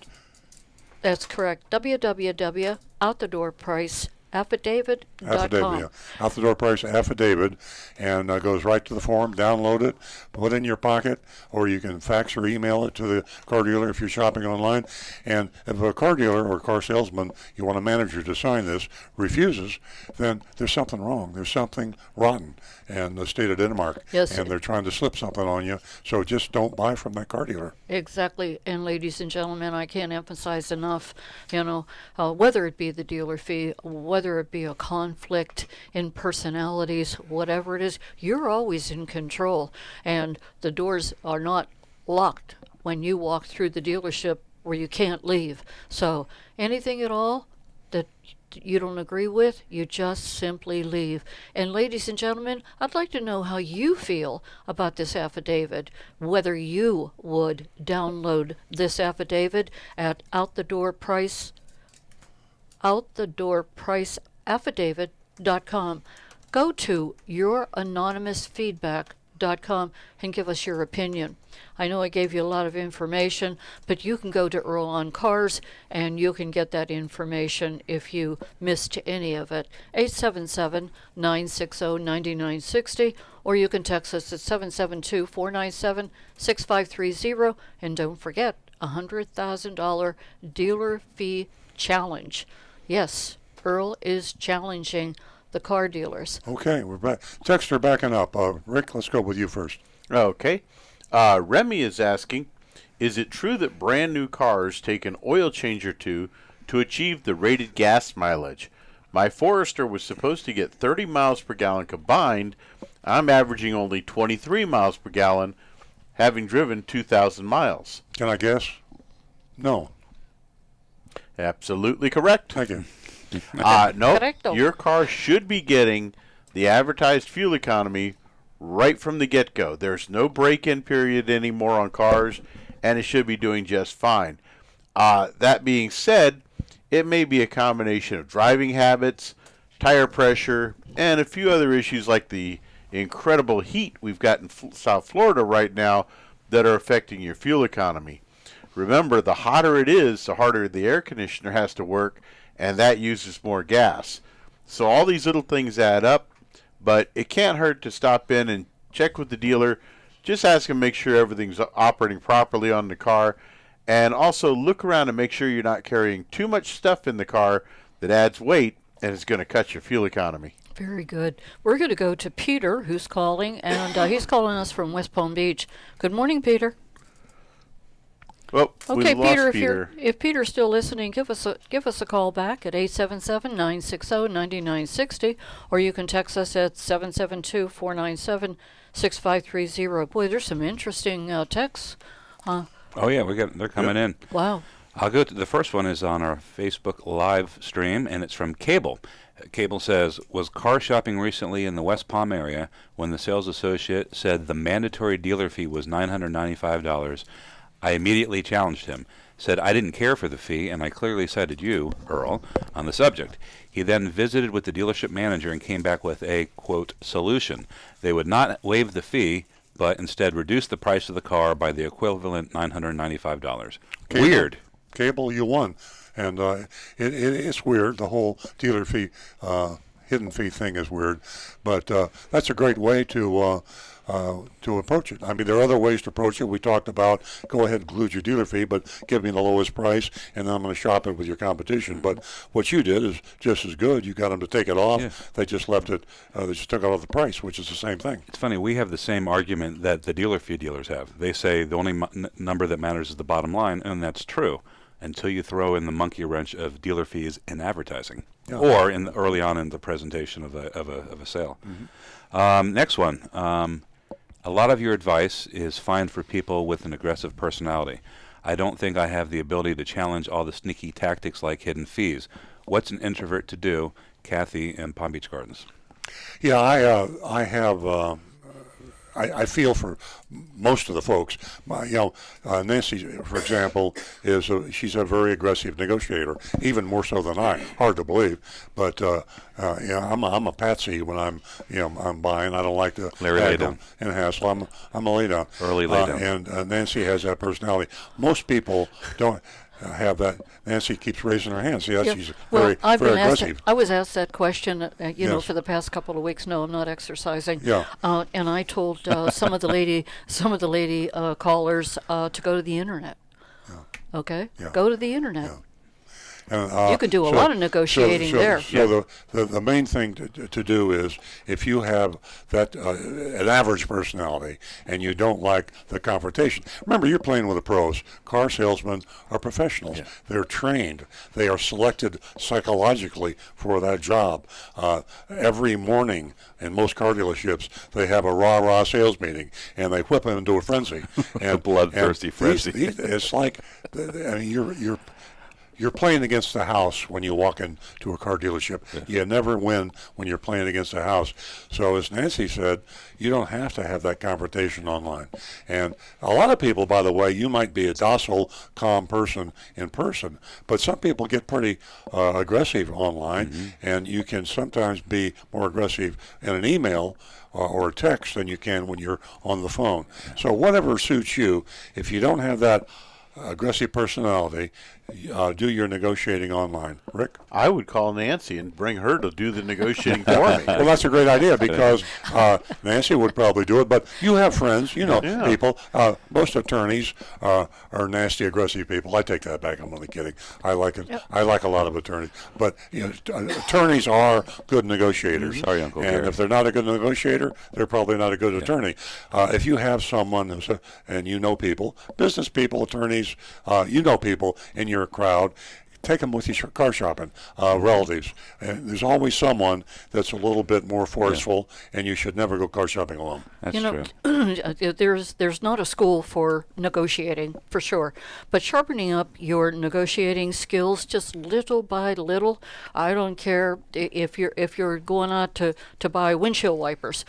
That's correct. www.outthedoorpriceaffidavit.com.
Affidavit, yeah. Out the door price affidavit, and goes right to the form. Download it, put it in your pocket, or you can fax or email it to the car dealer if you're shopping online. And if a car dealer or car salesman, you want a manager to sign this, refuses, then there's something wrong. There's something rotten in the state of Denmark.
Yes.
And they're trying to slip something on you. So just don't buy from that car dealer.
Exactly. And ladies and gentlemen, I can't emphasize enough, whether it be the dealer fee, whether it be a conflict in personalities, whatever it is, you're always in control. And the doors are not locked when you walk through the dealership where you can't leave. So anything at all that you don't agree with, you just simply leave. And ladies and gentlemen, I'd like to know how you feel about this affidavit, whether you would download this affidavit at outthedoorpriceaffidavit.com. Go to youranonymousfeedback.com and give us your opinion. I know I gave you a lot of information, but you can go to Earl on Cars and you can get that information if you missed any of it. 877-960-9960, or you can text us at 772-497-6530. And don't forget, $100,000 dealer fee challenge. Yes, Earl is challenging the car dealers.
Okay, we're back. Texter backing up. Rick, let's go with you first.
Okay. Remy is asking, is it true that brand new cars take an oil change or two to achieve the rated gas mileage? My Forester was supposed to get 30 miles per gallon combined. I'm averaging only 23 miles per gallon, having driven 2,000 miles.
Can I guess? No.
Absolutely correct.
Thank you.
No,
Correcto.
your car should be getting the advertised fuel economy right from the get-go. There's no break-in period anymore on cars, and it should be doing just fine. That being said, it may be a combination of driving habits, tire pressure, and a few other issues like the incredible heat we've got in South Florida right now that are affecting your fuel economy. Remember, the hotter it is, the harder the air conditioner has to work, and that uses more gas. So all these little things add up, but it can't hurt to stop in and check with the dealer. Just ask them to make sure everything's operating properly on the car, and also look around and make sure you're not carrying too much stuff in the car that adds weight and is going to cut your fuel economy.
Very good. We're going to go to Peter, who's calling, and he's calling us from West Palm Beach. Good morning, Peter.
Well,
okay,
we lost
Peter, if Peter's still listening, give us a call back at 877-960-9960, or you can text us at 772-497-6530. Boy, there's some interesting texts.
Oh yeah, they're coming in.
Wow.
I'll go to the first one is on our Facebook live stream, and it's from Cable. Cable says, was car shopping recently in the West Palm area when the sales associate said the mandatory dealer fee was $995. I immediately challenged him, said I didn't care for the fee, and I clearly cited you, Earl, on the subject. He then visited with the dealership manager and came back with a, quote, solution. They would not waive the fee, but instead reduce the price of the car by the equivalent $995. Weird.
Cable, you won. And it's weird. The whole dealer fee, hidden fee thing is weird. But that's a great way to approach it. I mean, there are other ways to approach it. We talked about go ahead and include your dealer fee, but give me the lowest price, and then I'm going to shop it with your competition. But what you did is just as good. You got them to take it off. Yeah. They just left it. They just took it off the price, which is the same thing.
It's funny. We have the same argument that the dealer fee dealers have. They say the only number that matters is the bottom line, and that's true until you throw in the monkey wrench of dealer fees in advertising or early on in the presentation of a sale. Mm-hmm. Next one. A lot of your advice is fine for people with an aggressive personality. I don't think I have the ability to challenge all the sneaky tactics like hidden fees. What's an introvert to do? Kathy in Palm Beach Gardens.
Yeah, I have. I feel for most of the folks. Nancy, for example, she's a very aggressive negotiator, even more so than I. Hard to believe, but I'm a patsy when I'm buying. I don't like to haggle and hassle. I'm a lay down.
Early lay down.
And Nancy has that personality. Most people don't have that. Nancy keeps raising her hand. See, she's very aggressive.
I was asked that question, for the past couple of weeks. No, I'm not exercising.
Yeah.
And I told some of the lady callers to go to the internet. Yeah. Okay. Yeah. Go to the internet. Yeah. And, you could do a lot of negotiating there.
So the main thing to do is if you have that an average personality and you don't like the confrontation. Remember, you're playing with the pros. Car salesmen are professionals. Yeah. They're trained. They are selected psychologically for that job. Every morning in most car dealerships, they have a rah-rah sales meeting, and they whip them into a frenzy.
And, a bloodthirsty frenzy.
It's like, you're playing against the house when you walk into a car dealership. Yeah. You never win when you're playing against the house. So as Nancy said, you don't have to have that confrontation online. And a lot of people, by the way, you might be a docile, calm person in person, but some people get pretty aggressive online, and you can sometimes be more aggressive in an email or a text than you can when you're on the phone. So whatever suits you, if you don't have that aggressive personality, do your negotiating online. Rick?
I would call Nancy and bring her to do the negotiating for me.
Well, that's a great idea because Nancy would probably do it, but you have friends, people. Most attorneys are nasty, aggressive people. I take that back. I'm only kidding. I like it. Yep. I like a lot of attorneys, but attorneys are good negotiators.
Sorry, Uncle
And
Gary.
if they're not a good negotiator, they're probably not a good attorney. If you have someone and you know people, business people, attorneys, people in your crowd, take them with you car shopping, relatives. And there's always someone that's a little bit more forceful, and you should never go car shopping alone.
That's true.
There's not a school for negotiating, for sure. But sharpening up your negotiating skills just little by little. I don't care if you're going out to buy windshield wipers.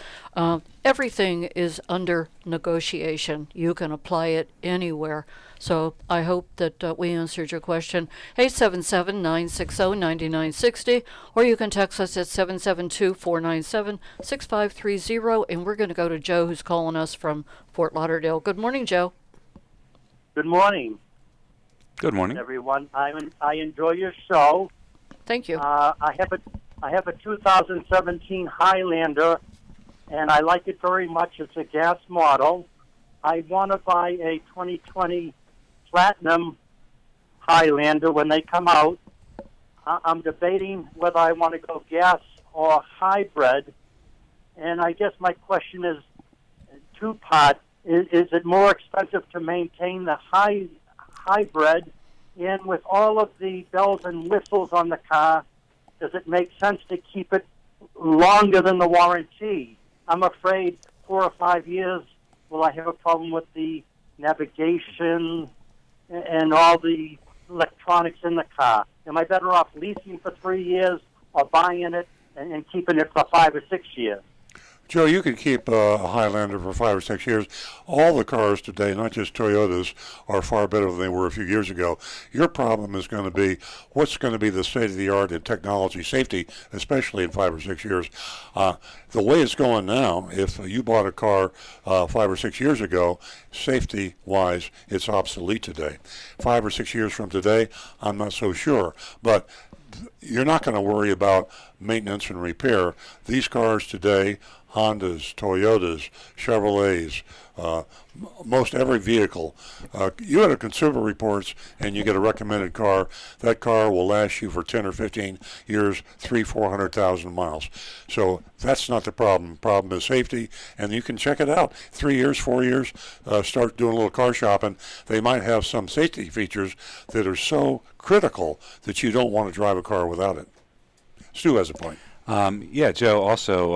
Everything is under negotiation. You can apply it anywhere. So I hope that we answered your question. 877-960-9960, or you can text us at 772-497-6530, and we're going to go to Joe, who's calling us from Fort Lauderdale. Good morning, Joe.
Good morning.
Good morning,
everyone. I enjoy your show.
Thank you.
I have a 2017 Highlander, and I like it very much. It's a gas model. I want to buy a 2020 Platinum Highlander when they come out. I'm debating whether I want to go gas or hybrid. And I guess my question is two-part. Is it more expensive to maintain the hybrid? And with all of the bells and whistles on the car, does it make sense to keep it longer than the warranty? I'm afraid 4 or 5 years, will I have a problem with the navigation, and all the electronics in the car. Am I better off leasing for 3 years or buying it and keeping it for 5 or 6 years?
Joe, you can keep a Highlander for 5 or 6 years. All the cars today, not just Toyotas, are far better than they were a few years ago. Your problem is going to be what's going to be the state of the art in technology safety, especially in 5 or 6 years. The way it's going now, if you bought a car 5 or 6 years ago, safety-wise, it's obsolete today. 5 or 6 years from today, I'm not so sure. But you're not going to worry about maintenance and repair. These cars today, Hondas, Toyotas, Chevrolets, most every vehicle. You go to Consumer Reports and you get a recommended car. That car will last you for 10 or 15 years, 400,000 miles. So that's not the problem. The problem is safety, and you can check it out. 3 years, 4 years, start doing a little car shopping. They might have some safety features that are so critical that you don't want to drive a car without it. Stu has a point.
Yeah, Joe, also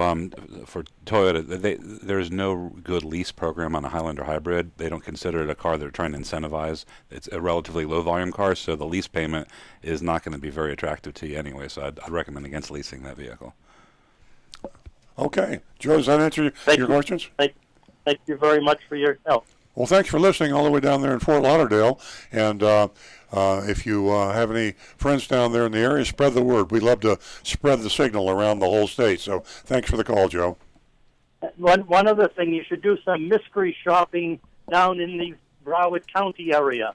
for Toyota, there's no good lease program on a Highlander hybrid. They don't consider it a car they're trying to incentivize. It's a relatively low-volume car, so the lease payment is not going to be very attractive to you anyway, so I'd recommend against leasing that vehicle.
Okay. Joe, does that answer your questions?
Thank you very much for your help.
Well, thanks for listening all the way down there in Fort Lauderdale. And if you have any friends down there in the area, spread the word. We love to spread the signal around the whole state. So thanks for the call, Joe.
One other thing, you should do some mystery shopping down in the Broward County area.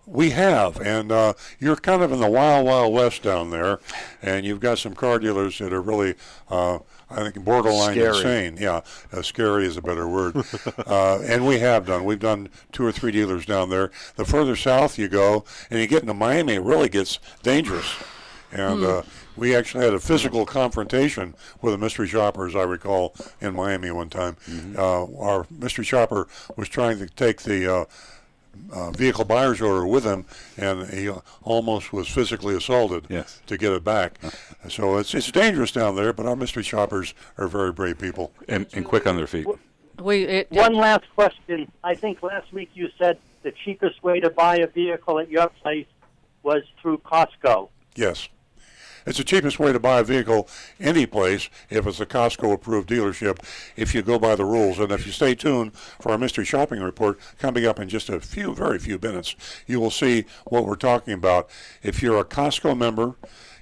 We have, and you're kind of in the wild, wild west down there, and you've got some car dealers that are really, I think, borderline
scary.
Insane. Yeah, scary is a better word. And we've done 2 or 3 dealers down there. The further south you go, and you get into Miami, it really gets dangerous. And we actually had a physical confrontation with a mystery shopper, as I recall, in Miami one time. Our mystery shopper was trying to take the vehicle buyer's order with him, and he almost was physically assaulted to get it back. So it's dangerous down there, but our mystery shoppers are very brave people.
And quick on their feet.
One last question. I think last week you said the cheapest way to buy a vehicle at your place was through Costco.
Yes. It's the cheapest way to buy a vehicle any place if it's a Costco-approved dealership, if you go by the rules. And if you stay tuned for our mystery shopping report coming up in just a very few minutes, you will see what we're talking about. If you're a Costco member,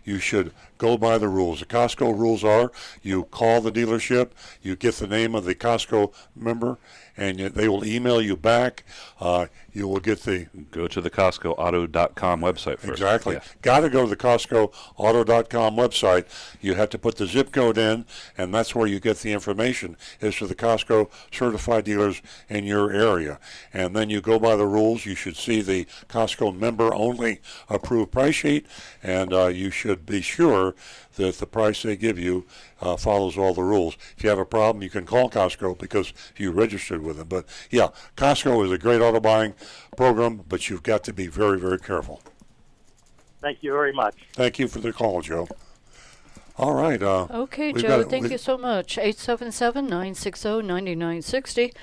you should go by the rules. The Costco rules are you call the dealership, you get the name of the Costco member, and they will email you back. You will get the...
Go to the CostcoAuto.com website first.
Exactly.
Yeah.
Got to go to the CostcoAuto.com website. You have to put the zip code in, and that's where you get the information as to the Costco certified dealers in your area. And then you go by the rules. You should see the Costco member-only approved price sheet, and you should be sure that the price they give you follows all the rules. If you have a problem, you can call Costco because you registered with them. But yeah, Costco is a great auto buying program, but you've got to be very, very careful.
Thank you very much.
Thank you for the call, Joe. All right.
Okay, Joe, thank you so much. 877-960-9960.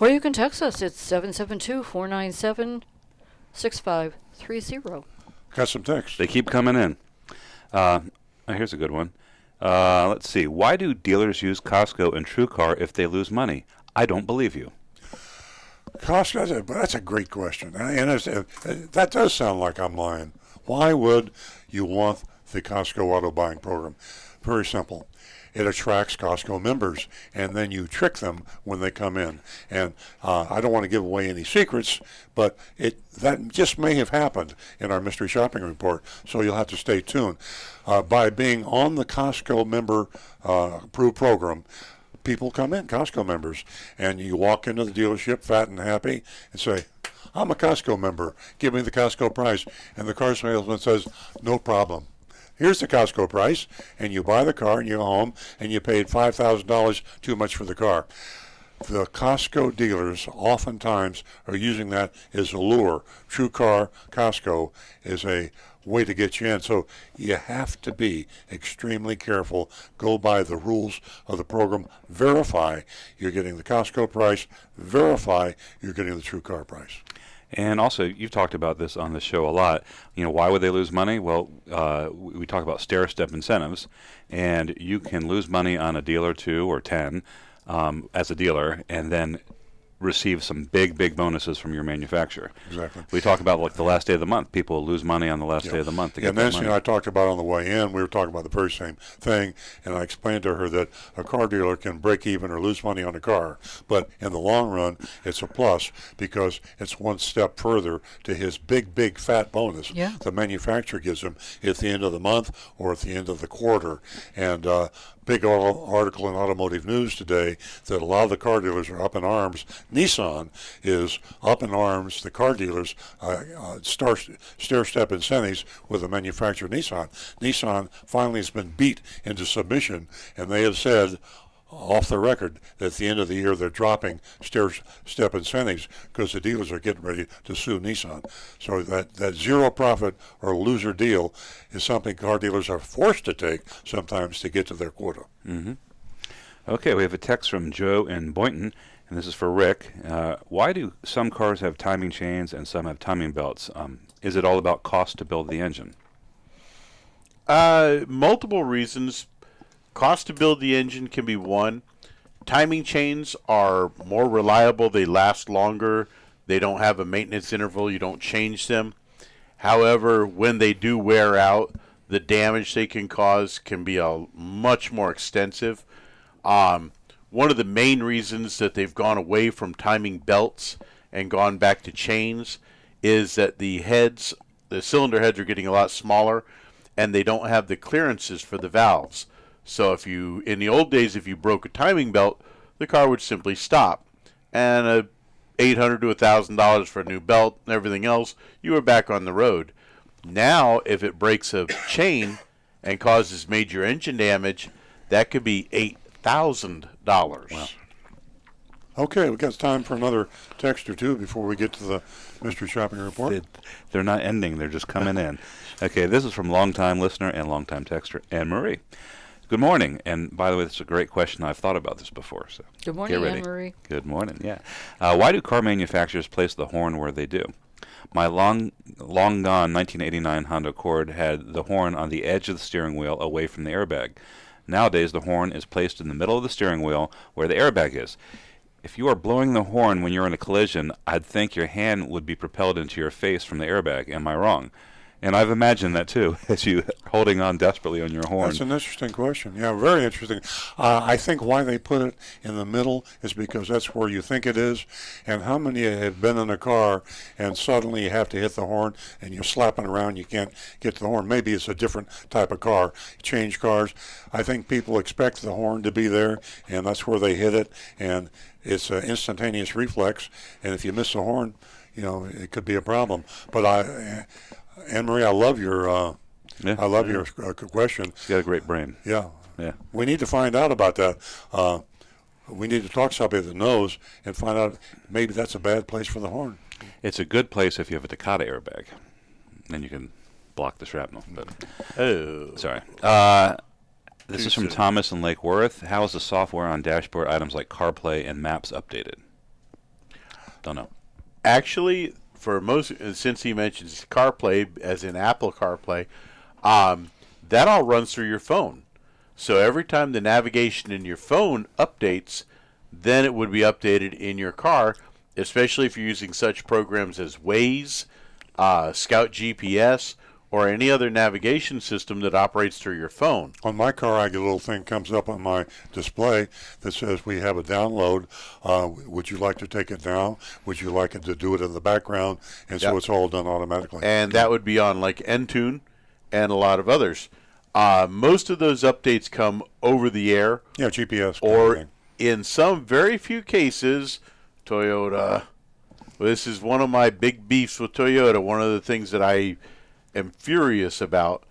Or you can text us. It's 772-497-6530.
Got some text.
They keep coming in. Here's a good one. Let's see. Why do dealers use Costco and TrueCar if they lose money? I don't believe you.
Costco, that's a great question. And that does sound like I'm lying. Why would you want the Costco auto buying program? Very simple. It attracts Costco members, and then you trick them when they come in. And I don't want to give away any secrets, but that just may have happened in our mystery shopping report, so you'll have to stay tuned. By being on the Costco member approved program, people come in, Costco members, and you walk into the dealership fat and happy and say, I'm a Costco member, give me the Costco price. And the car salesman says, no problem. Here's the Costco price, and you buy the car and you go home and you paid $5,000 too much for the car. The Costco dealers oftentimes are using that as a lure. TrueCar Costco is a way to get you in. So you have to be extremely careful. Go by the rules of the program. Verify you're getting the Costco price. Verify you're getting the true car price.
And also, you've talked about this on the show a lot. Why would they lose money? Well, we talk about stair-step incentives, and you can lose money on a deal or 2 or 10 as a dealer, and then receive some big bonuses from your manufacturer.
Exactly.
We talk about like the last day of the month. People lose money on the last day of the month to get
and
that
that's
money.
I talked about on the way in. We were talking about the very same thing, and I explained to her that a car dealer can break even or lose money on a car, but in the long run, it's a plus because it's one step further to his big fat bonus the manufacturer gives him at the end of the month or at the end of the quarter. And big article in Automotive News today that a lot of the car dealers are up in arms. Nissan is up in arms. The car dealers stair-step incentives with the manufacturer Nissan. Nissan finally has been beat into submission, and they have said off the record that at the end of the year they're dropping stair-step incentives because the dealers are getting ready to sue Nissan. So that zero profit or loser deal is something car dealers are forced to take sometimes to get to their quota.
Mm-hmm. Okay, we have a text from Joe in Boynton, and this is for Rick. Why do some cars have timing chains and some have timing belts? Is it all about cost to build the engine?
Multiple reasons. Cost to build the engine can be one. Timing chains are more reliable. They last longer. They don't have a maintenance interval. You don't change them. However, when they do wear out, the damage they can cause can be much more extensive. One of the main reasons that they've gone away from timing belts and gone back to chains is that the cylinder heads are getting a lot smaller, and they don't have the clearances for the valves. So in the old days, if you broke a timing belt, the car would simply stop. And $800 to $1,000 for a new belt and everything else, you were back on the road. Now, if it breaks a chain and causes major engine damage, that could be $8,000.
Wow. Okay, we've got time for another text or two before we get to the mystery shopping report.
They're not ending. They're just coming in. Okay, this is from longtime listener and longtime texter Anne Marie. Good morning, and by the way, this is a great question. I've thought about this before, so
good morning,
get ready.
Anne-Marie.
Good morning, yeah. Why do car manufacturers place the horn where they do? My long gone 1989 Honda Accord had the horn on the edge of the steering wheel away from the airbag. Nowadays, the horn is placed in the middle of the steering wheel where the airbag is. If you are blowing the horn when you're in a collision, I'd think your hand would be propelled into your face from the airbag. Am I wrong? And I've imagined that too, as you holding on desperately on your horn.
That's an interesting question. Yeah, very interesting. I think why they put it in the middle is because that's where you think it is. And how many have been in a car and suddenly you have to hit the horn and you're slapping around, you can't get to the horn. Maybe it's a different type of car. Change cars. I think people expect the horn to be there, and that's where they hit it. And it's an instantaneous reflex. And if you miss the horn, it could be a problem. But Anne-Marie, I love your question.
She's got a great brain.
Yeah.
Yeah.
We need to find out about that. We need to talk to somebody that knows and find out maybe that's a bad place for the horn.
It's a good place if you have a Takata airbag. Then you can block the shrapnel. But sorry. This is from Thomas in Lake Worth. How is the software on dashboard items like CarPlay and Maps updated? Don't know.
Actually, for most, since he mentions CarPlay, as in Apple CarPlay, that all runs through your phone. So every time the navigation in your phone updates, then it would be updated in your car, especially if you're using such programs as Waze, Scout GPS, or any other navigation system that operates through your phone.
On my car, I get a little thing comes up on my display that says we have a download. Would you like to take it now? Would you like it to do it in the background? And so it's all done automatically.
And that would be on like Entune and a lot of others. Most of those updates come over the air.
Yeah, GPS.
Or in some very few cases, Toyota. This is one of my big beefs with Toyota. One of the things that I am furious about.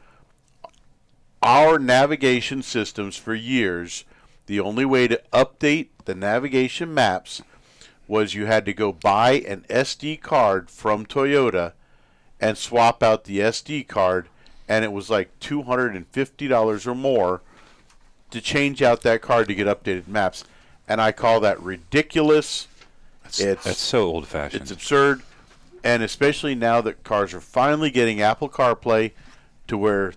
Our navigation systems for years, the only way to update the navigation maps was you had to go buy an SD card from Toyota and swap out the SD card, and it was like $250 or more to change out that card to get updated maps. And I call that ridiculous.
That's so old-fashioned.
It's absurd, and especially now that cars are finally getting Apple CarPlay to where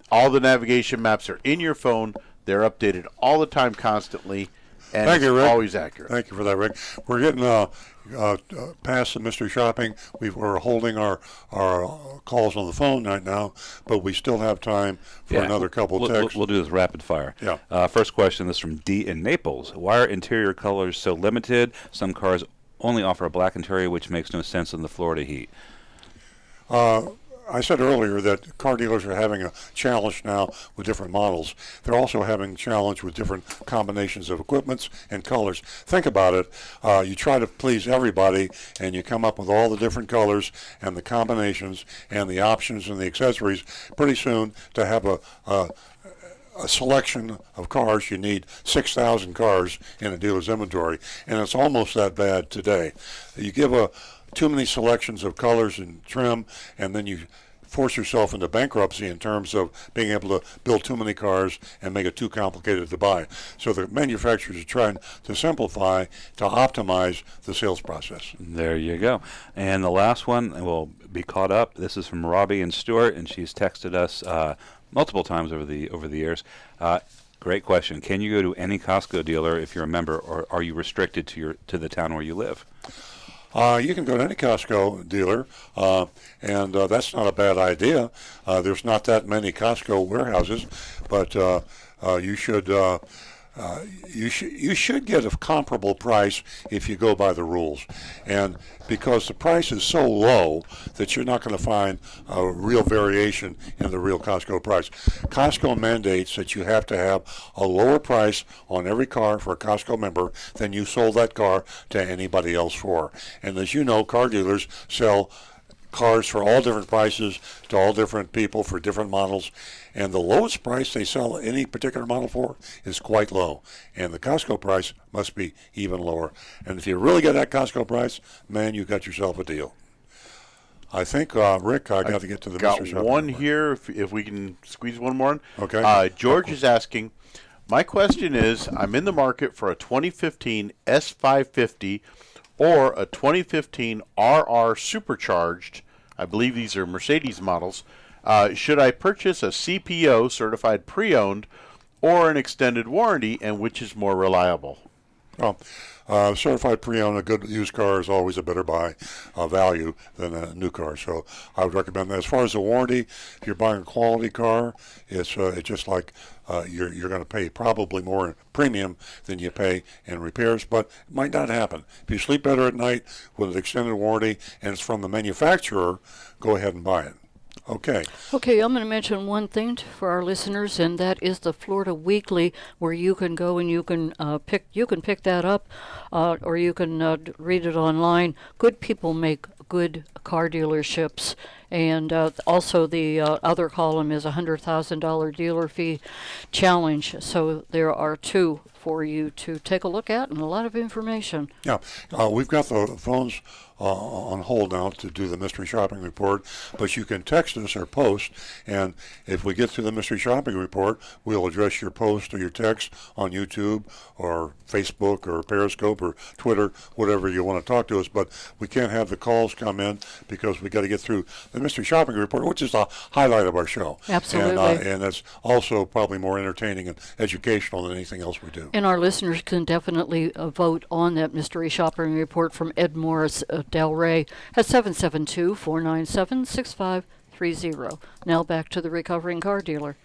all the navigation maps are in your phone. They're updated all the time, constantly, and
Thank you, Rick.
always accurate.
Thank you for that, Rick. We're getting past the mystery shopping. We're holding our calls on the phone right now, but we still have time for another couple of texts.
We'll do this rapid fire.
Yeah.
First question, this is from D in Naples. Why are interior colors so limited? Some cars only offer a black interior, which makes no sense in the Florida heat.
I said earlier that car dealers are having a challenge now with different models. They're also having a challenge with different combinations of equipments and colors. Think about it. You try to please everybody, and you come up with all the different colors and the combinations and the options and the accessories. Pretty soon, to have a selection of cars, you need 6,000 cars in a dealer's inventory, and it's almost that bad today. You give too many selections of colors and trim, and then you force yourself into bankruptcy in terms of being able to build too many cars and make it too complicated to buy. So the manufacturers are trying to simplify, to optimize the sales process.
There you go. And the last one, and we'll be caught up. This is from Robbie and Stewart, and she's texted us multiple times over the years. Great question. Can you go to any Costco dealer if you're a member, or are you restricted to the town where you live?
You can go to any Costco dealer, and that's not a bad idea. There's not that many Costco warehouses, but you should get a comparable price if you go by the rules. And because the price is so low that you're not going to find a real variation in the real Costco price. Costco mandates that you have to have a lower price on every car for a Costco member than you sold that car to anybody else for. And as you know, car dealers sell cars for all different prices to all different people for different models, and the lowest price they sell any particular model for is quite low, and the Costco price must be even lower. And if you really get that Costco price, man, you got yourself a deal. I think, Rick, I got to get to the mystery
got
shop.
one here, if we can squeeze one more in.
Okay.
George is asking, my question is, I'm in the market for a 2015 S550 or a 2015 RR Supercharged. I believe these are Mercedes models. Should I purchase a CPO, certified pre-owned, or an extended warranty, and which is more reliable?
Well, certified pre-owned, a good used car is always a better buy value than a new car. So I would recommend that. As far as the warranty, if you're buying a quality car, it's just like you're going to pay probably more in premium than you pay in repairs, but it might not happen. If you sleep better at night with an extended warranty and it's from the manufacturer, go ahead and buy it. Okay.
Okay, I'm going to mention one thing for our listeners, and that is the Florida Weekly, where you can go and you can pick that up, or you can read it online. Good people make good car dealerships, and also the other column is a $100,000 dealer fee challenge. So there are two for you to take a look at, and a lot of information.
Yeah, we've got the phones on hold now to do the mystery shopping report, but you can text us or post, and if we get through the mystery shopping report, we'll address your post or your text on YouTube or Facebook or Periscope or Twitter, whatever you want to talk to us, but we can't have the calls come in because we got to get through the mystery shopping report, which is the highlight of our show.
Absolutely.
And it's also probably more entertaining and educational than anything else we do.
And our listeners can definitely vote on that mystery shopping report from Ed Morris, Delray, at 772-497-6530. Now back to the recovering car dealer.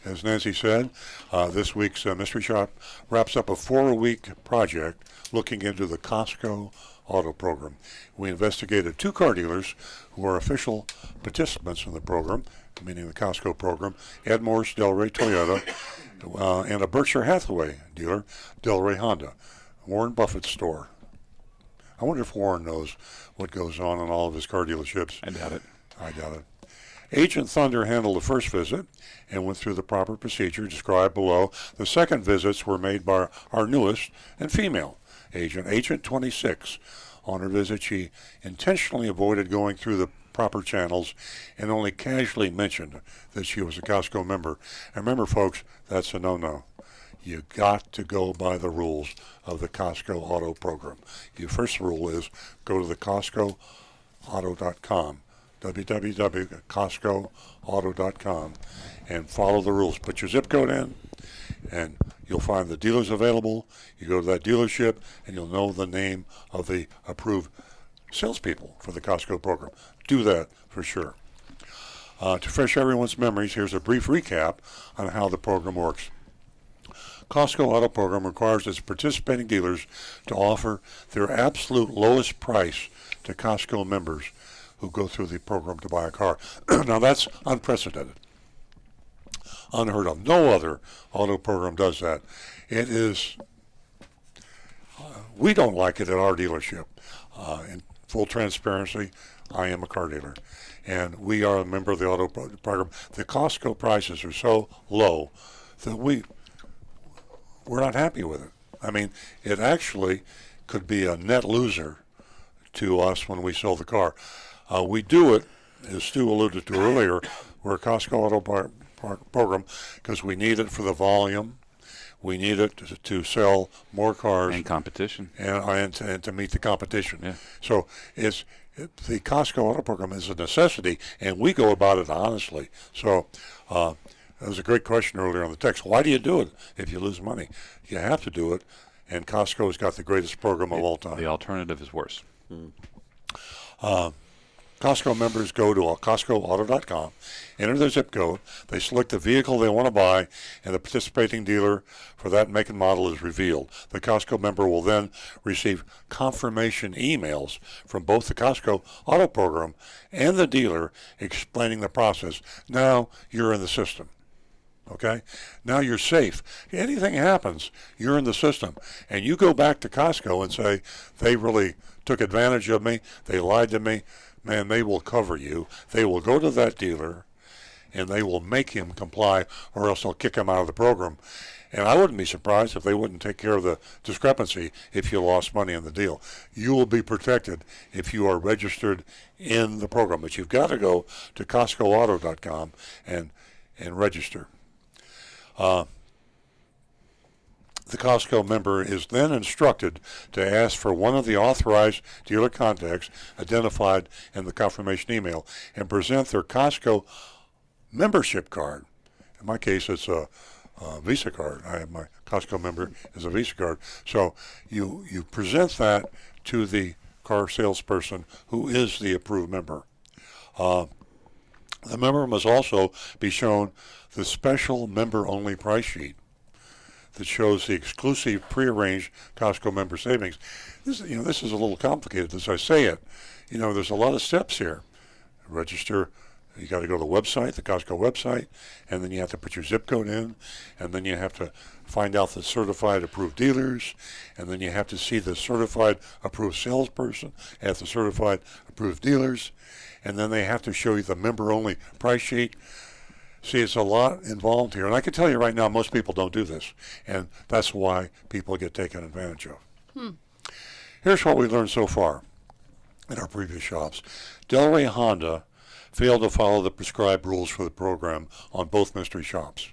As Nancy said, this week's Mystery Shop wraps up a 4-week project looking into the Costco Auto Program. We investigated 2 car dealers who are official participants in the program, meaning the Costco program, Ed Morris, Delray Toyota, and a Berkshire Hathaway dealer, Delray Honda, Warren Buffett's store. I wonder if Warren knows what goes on in all of his car dealerships.
I doubt it.
I doubt it. Agent Thunder handled the first visit and went through the proper procedure described below. The second visits were made by our newest and female agent, Agent 26. On her visit, she intentionally avoided going through the proper channels and only casually mentioned that she was a Costco member. And remember, folks, that's a no-no. You got to go by the rules of the Costco Auto program. Your first rule is go to the CostcoAuto.com, www.costcoauto.com, and follow the rules. Put your zip code in, and you'll find the dealers available. You go to that dealership, and you'll know the name of the approved salespeople for the Costco program. Do that for sure. To refresh everyone's memories, here's a brief recap on how the program works. Costco Auto Program requires its participating dealers to offer their absolute lowest price to Costco members who go through the program to buy a car. Now that's unprecedented, unheard of. No other auto program does that. It is, we don't like it at our dealership. In full transparency, I am a car dealer, and we are a member of the auto program. The Costco prices are so low that we're not happy with it. I mean, it actually could be a net loser to us when we sell the car. We do it, as Stu alluded to earlier, we're a Costco Auto program because we need it for the volume. We need it to sell more cars.
And competition.
And to meet the competition.
Yeah.
So the Costco Auto program is a necessity, and we go about it honestly. So that was a great question earlier on the text. Why do you do it if you lose money? You have to do it, and Costco's got the greatest program of all time.
The alternative is worse.
Costco members go to CostcoAuto.com, enter their zip code, they select the vehicle they want to buy, and the participating dealer for that make and model is revealed. The Costco member will then receive confirmation emails from both the Costco Auto program and the dealer explaining the process. Now you're in the system. Okay? Now you're safe. Anything happens, you're in the system. And you go back to Costco and say, they really took advantage of me, they lied to me. Man, they will cover you. They will go to that dealer, and they will make him comply, or else they'll kick him out of the program. And I wouldn't be surprised if they wouldn't take care of the discrepancy if you lost money on the deal. You will be protected if you are registered in the program. But you've got to go to CostcoAuto.com and register. The Costco member is then instructed to ask for one of the authorized dealer contacts identified in the confirmation email and present their Costco membership card. In my case, it's a Visa card. I have my Costco member is a Visa card. So you present that to the car salesperson who is the approved member. The member must also be shown the special member-only price sheet that shows the exclusive prearranged Costco member savings. This is a little complicated as I say it. There's a lot of steps here. Register. You got to go to the website, the Costco website, and then you have to put your zip code in, and then you have to find out the certified approved dealers, and then you have to see the certified approved salesperson at the certified approved dealers, and then they have to show you the member-only price sheet. See, it's a lot involved here. And I can tell you right now, most people don't do this. And that's why people get taken advantage of. Here's what we learned so far in our previous shops. Delray Honda failed to follow the prescribed rules for the program on both mystery shops.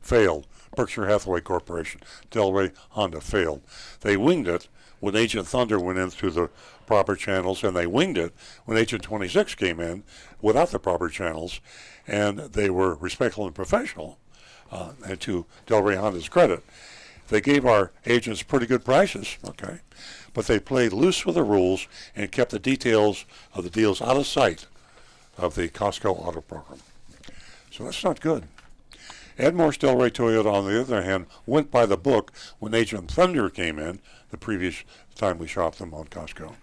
Failed. Berkshire Hathaway Corporation. Delray Honda failed. They winged it when Agent Thunder went in through the proper channels, and they winged it when Agent 26 came in without the proper channels. And they were respectful and professional, and to Delray Honda's credit. They gave our agents pretty good prices, okay, but they played loose with the rules and kept the details of the deals out of sight of the Costco Auto program. So that's not good. Ed Morse Delray Toyota, on the other hand, went by the book when Agent Thunder came in, the previous time we shopped them on Costco.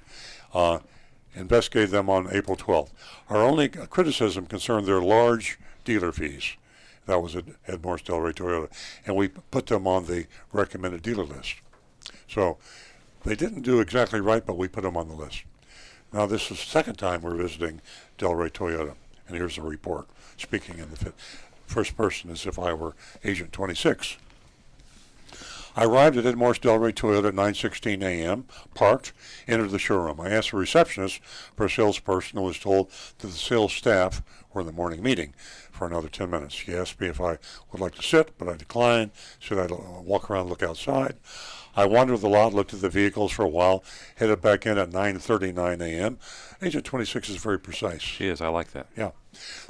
Investigated them on April 12th. Our only criticism concerned their large dealer fees. That was at Ed Morse Delray Toyota. And we put them on the recommended dealer list. So they didn't do exactly right, but we put them on the list. Now this is the second time we're visiting Delray Toyota. And here's a report, speaking in the first person as if I were Agent 26. I arrived at Edmore Delray Toyota at 9:16 a.m., parked, entered the showroom. I asked the receptionist for a salesperson and was told that the sales staff were in the morning meeting for another 10 minutes. She asked me if I would like to sit, but I declined. Said I'd walk around and look outside. I wandered the lot, looked at the vehicles for a while, headed back in at 9:39 a.m. Agent 26 is very precise.
She is. I like that.
Yeah.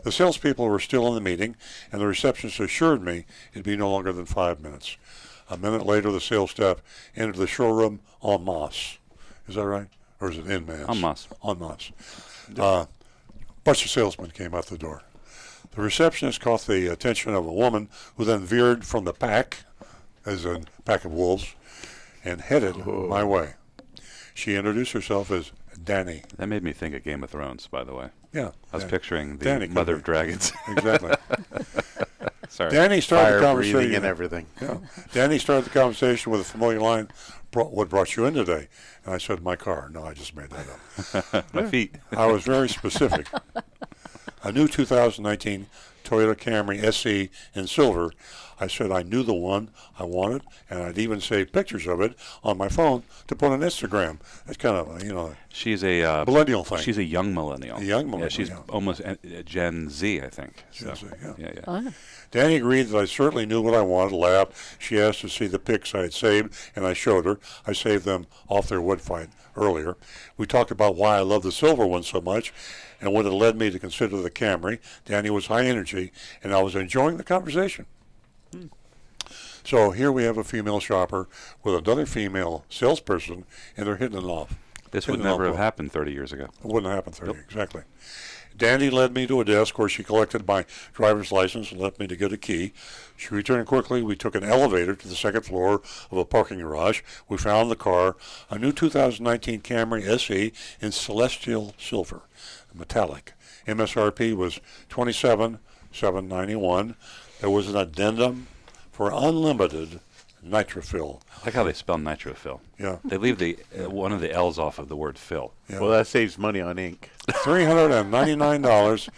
The salespeople were still in the meeting, and the receptionist assured me it'd be no longer than 5 minutes. A minute later, the sales staff entered the showroom en masse. Is that right? Or is it en masse?
En masse.
En masse. Bunch of salesmen came out the door. The receptionist caught the attention of a woman who then veered from the pack, as a pack of wolves, and headed my way. She introduced herself as Danny.
That made me think of Game of Thrones, by the way.
Yeah.
I was picturing the
Danny
Mother of Dragons.
Exactly.
Sorry.
Danny started the conversation.
Breathing and everything.
Yeah. Danny started the conversation with a familiar line, "What brought you in today?" And I said, "My car." No, I just made that up.
My feet.
I was very specific. A new 2019 Toyota Camry SE in silver. I said I knew the one I wanted, and I'd even saved pictures of it on my phone to put on Instagram. That's kind of,
she's a
millennial thing.
She's a young millennial.
A young millennial.
Yeah, she's almost Gen Z, I think.
Gen Z, yeah.
Yeah.
Oh.
Danny agreed that I certainly knew what I wanted, laughed. She asked to see the pics I had saved, and I showed her. I saved them off their wood fight earlier. We talked about why I love the silver one so much and what had led me to consider the Camry. Danny was high energy, and I was enjoying the conversation. So here we have a female shopper with another female salesperson, and they're hitting it off.
This would never have happened 30 years ago.
It wouldn't happen 30, exactly. Danny led me to a desk where she collected my driver's license and left me to get a key. She returned quickly. We took an elevator to the second floor of a parking garage. We found the car, a new 2019 Camry SE in celestial silver, metallic. MSRP was $27,791. There was an addendum for unlimited nitrofill.
I like how they spell nitrofill.
Yeah.
They leave the one of the L's off of the word fill.
Yeah.
Well, that saves money on ink.
$399.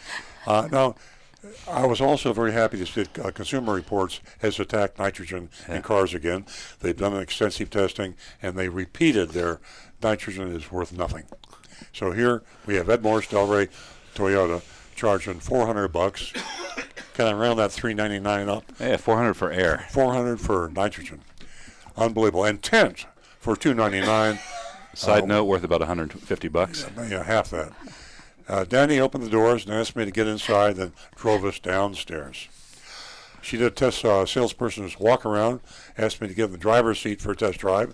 Now, I was also very happy to see Consumer Reports has attacked nitrogen in cars again. They've done extensive testing, and they repeated their nitrogen is worth nothing. So here we have Ed Morse Delray Toyota charging $400. Can I round that $399 up?
Yeah, $400 for air.
$400 for nitrogen. Unbelievable. And tent for $299.
Side note, worth about $150.
Yeah, half that. Danny opened the doors and asked me to get inside, then drove us downstairs. She did a test salesperson's walk around, asked me to get in the driver's seat for a test drive.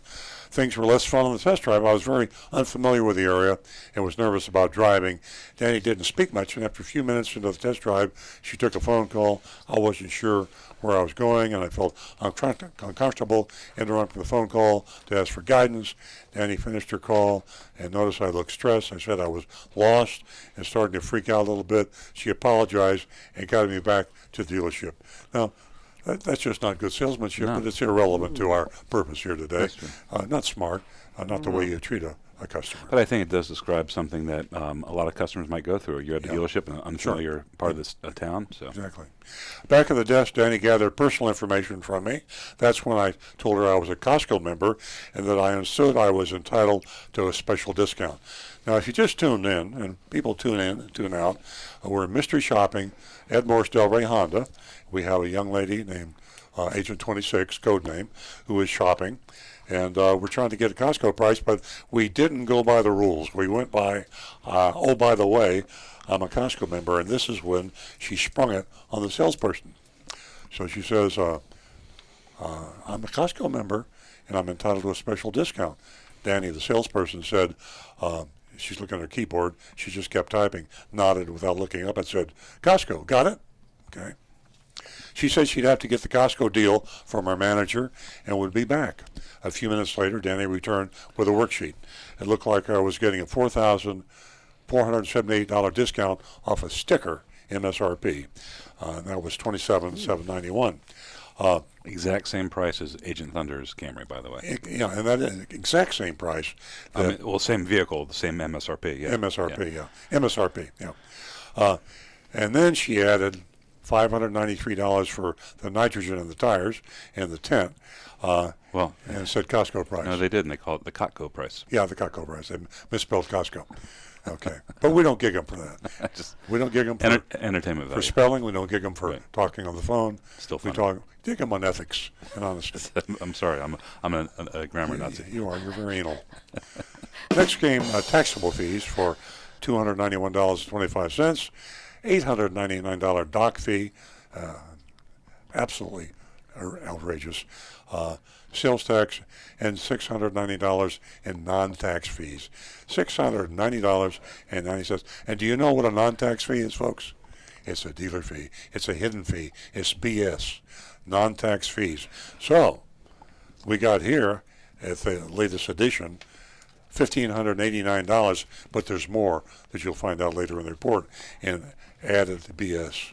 Things were less fun on the test drive. I was very unfamiliar with the area and was nervous about driving. Danny didn't speak much, and after a few minutes into the test drive, she took a phone call. I wasn't sure where I was going, and I felt uncomfortable interrupting the phone call to ask for guidance. Danny finished her call and noticed I looked stressed. I said I was lost and starting to freak out a little bit. She apologized and guided me back to the dealership. Now, that's just not good salesmanship, but it's irrelevant to our purpose here today. Not smart, not the way you treat a customer.
But I think it does describe something that a lot of customers might go through. You're at the dealership in an unfamiliar part of this town. So.
Exactly. Back at the desk, Danny gathered personal information from me. That's when I told her I was a Costco member and that I understood I was entitled to a special discount. Now, if you just tuned in, and people tune in and tune out, we're in mystery shopping, Ed Morse Delray Honda. We have a young lady named Agent 26, code name, who is shopping. And we're trying to get a Costco price, but we didn't go by the rules. We went by, oh, by the way, I'm a Costco member, and this is when she sprung it on the salesperson. So she says, I'm a Costco member, and I'm entitled to a special discount. Danny, the salesperson, said, she's looking at her keyboard. She just kept typing, nodded without looking up, and said, Costco, got it? Okay. She said she'd have to get the Costco deal from her manager and would be back. A few minutes later, Danny returned with a worksheet. It looked like I was getting a $4,478 discount off a sticker MSRP. That was $27,791.
Exact same price as Agent Thunder's Camry, by the way.
Yeah, and that is exact same price.
Same vehicle, the same MSRP. Yeah.
MSRP, yeah. MSRP, yeah. And then she added $593 for the nitrogen in the tires and the tent.
Well,
and it said Costco price.
No, they didn't. They called it the Costco price.
Yeah, the Costco price. They misspelled Costco. Okay, but we don't gig them for that. We don't gig them for
entertainment value.
For spelling. We don't gig them for talking on the phone.
Still
we
funny.
gig them on ethics and honesty.
I'm sorry. I'm a grammar Nazi.
You are. You're very anal. Next came taxable fees for $291.25, $899 dock fee, absolutely outrageous, sales tax, and $690 in non-tax fees. $690.90. And do you know what a non-tax fee is, folks? It's a dealer fee. It's a hidden fee. It's BS. Non-tax fees. So, we got here at the latest edition, $1,589, but there's more that you'll find out later in the report, and added BS.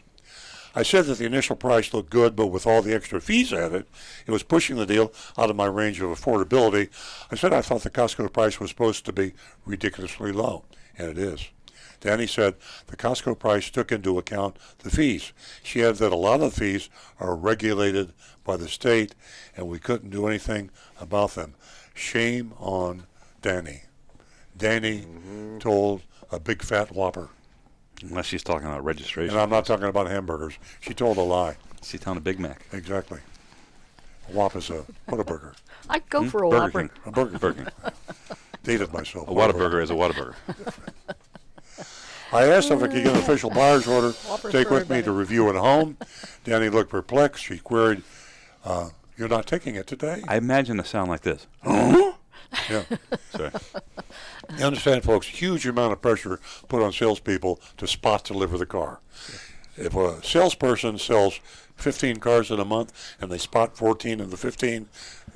I said that the initial price looked good, but with all the extra fees added, it was pushing the deal out of my range of affordability. I said I thought the Costco price was supposed to be ridiculously low, and it is. Danny said the Costco price took into account the fees. She added that a lot of the fees are regulated by the state, and we couldn't do anything about them. Shame on Danny. Danny told a big fat whopper.
Unless she's talking about registration.
And I'm not talking about hamburgers. She told a lie.
She's telling a Big Mac.
Exactly. A Whop is a Whataburger.
I'd go for a
Burger
Whopper.
King.
A Burger King. Dated myself.
A Whataburger is a Whataburger.
I asked if I could get an official buyer's order
Whopper's
take with
very
me to review at home. Danny looked perplexed. She queried, "You're not taking it today?"
I imagine the sound like this.
Yeah.
Sorry.
You understand, folks, huge amount of pressure put on salespeople to spot deliver the car. If a salesperson sells 15 cars in a month and they spot 14 of the 15,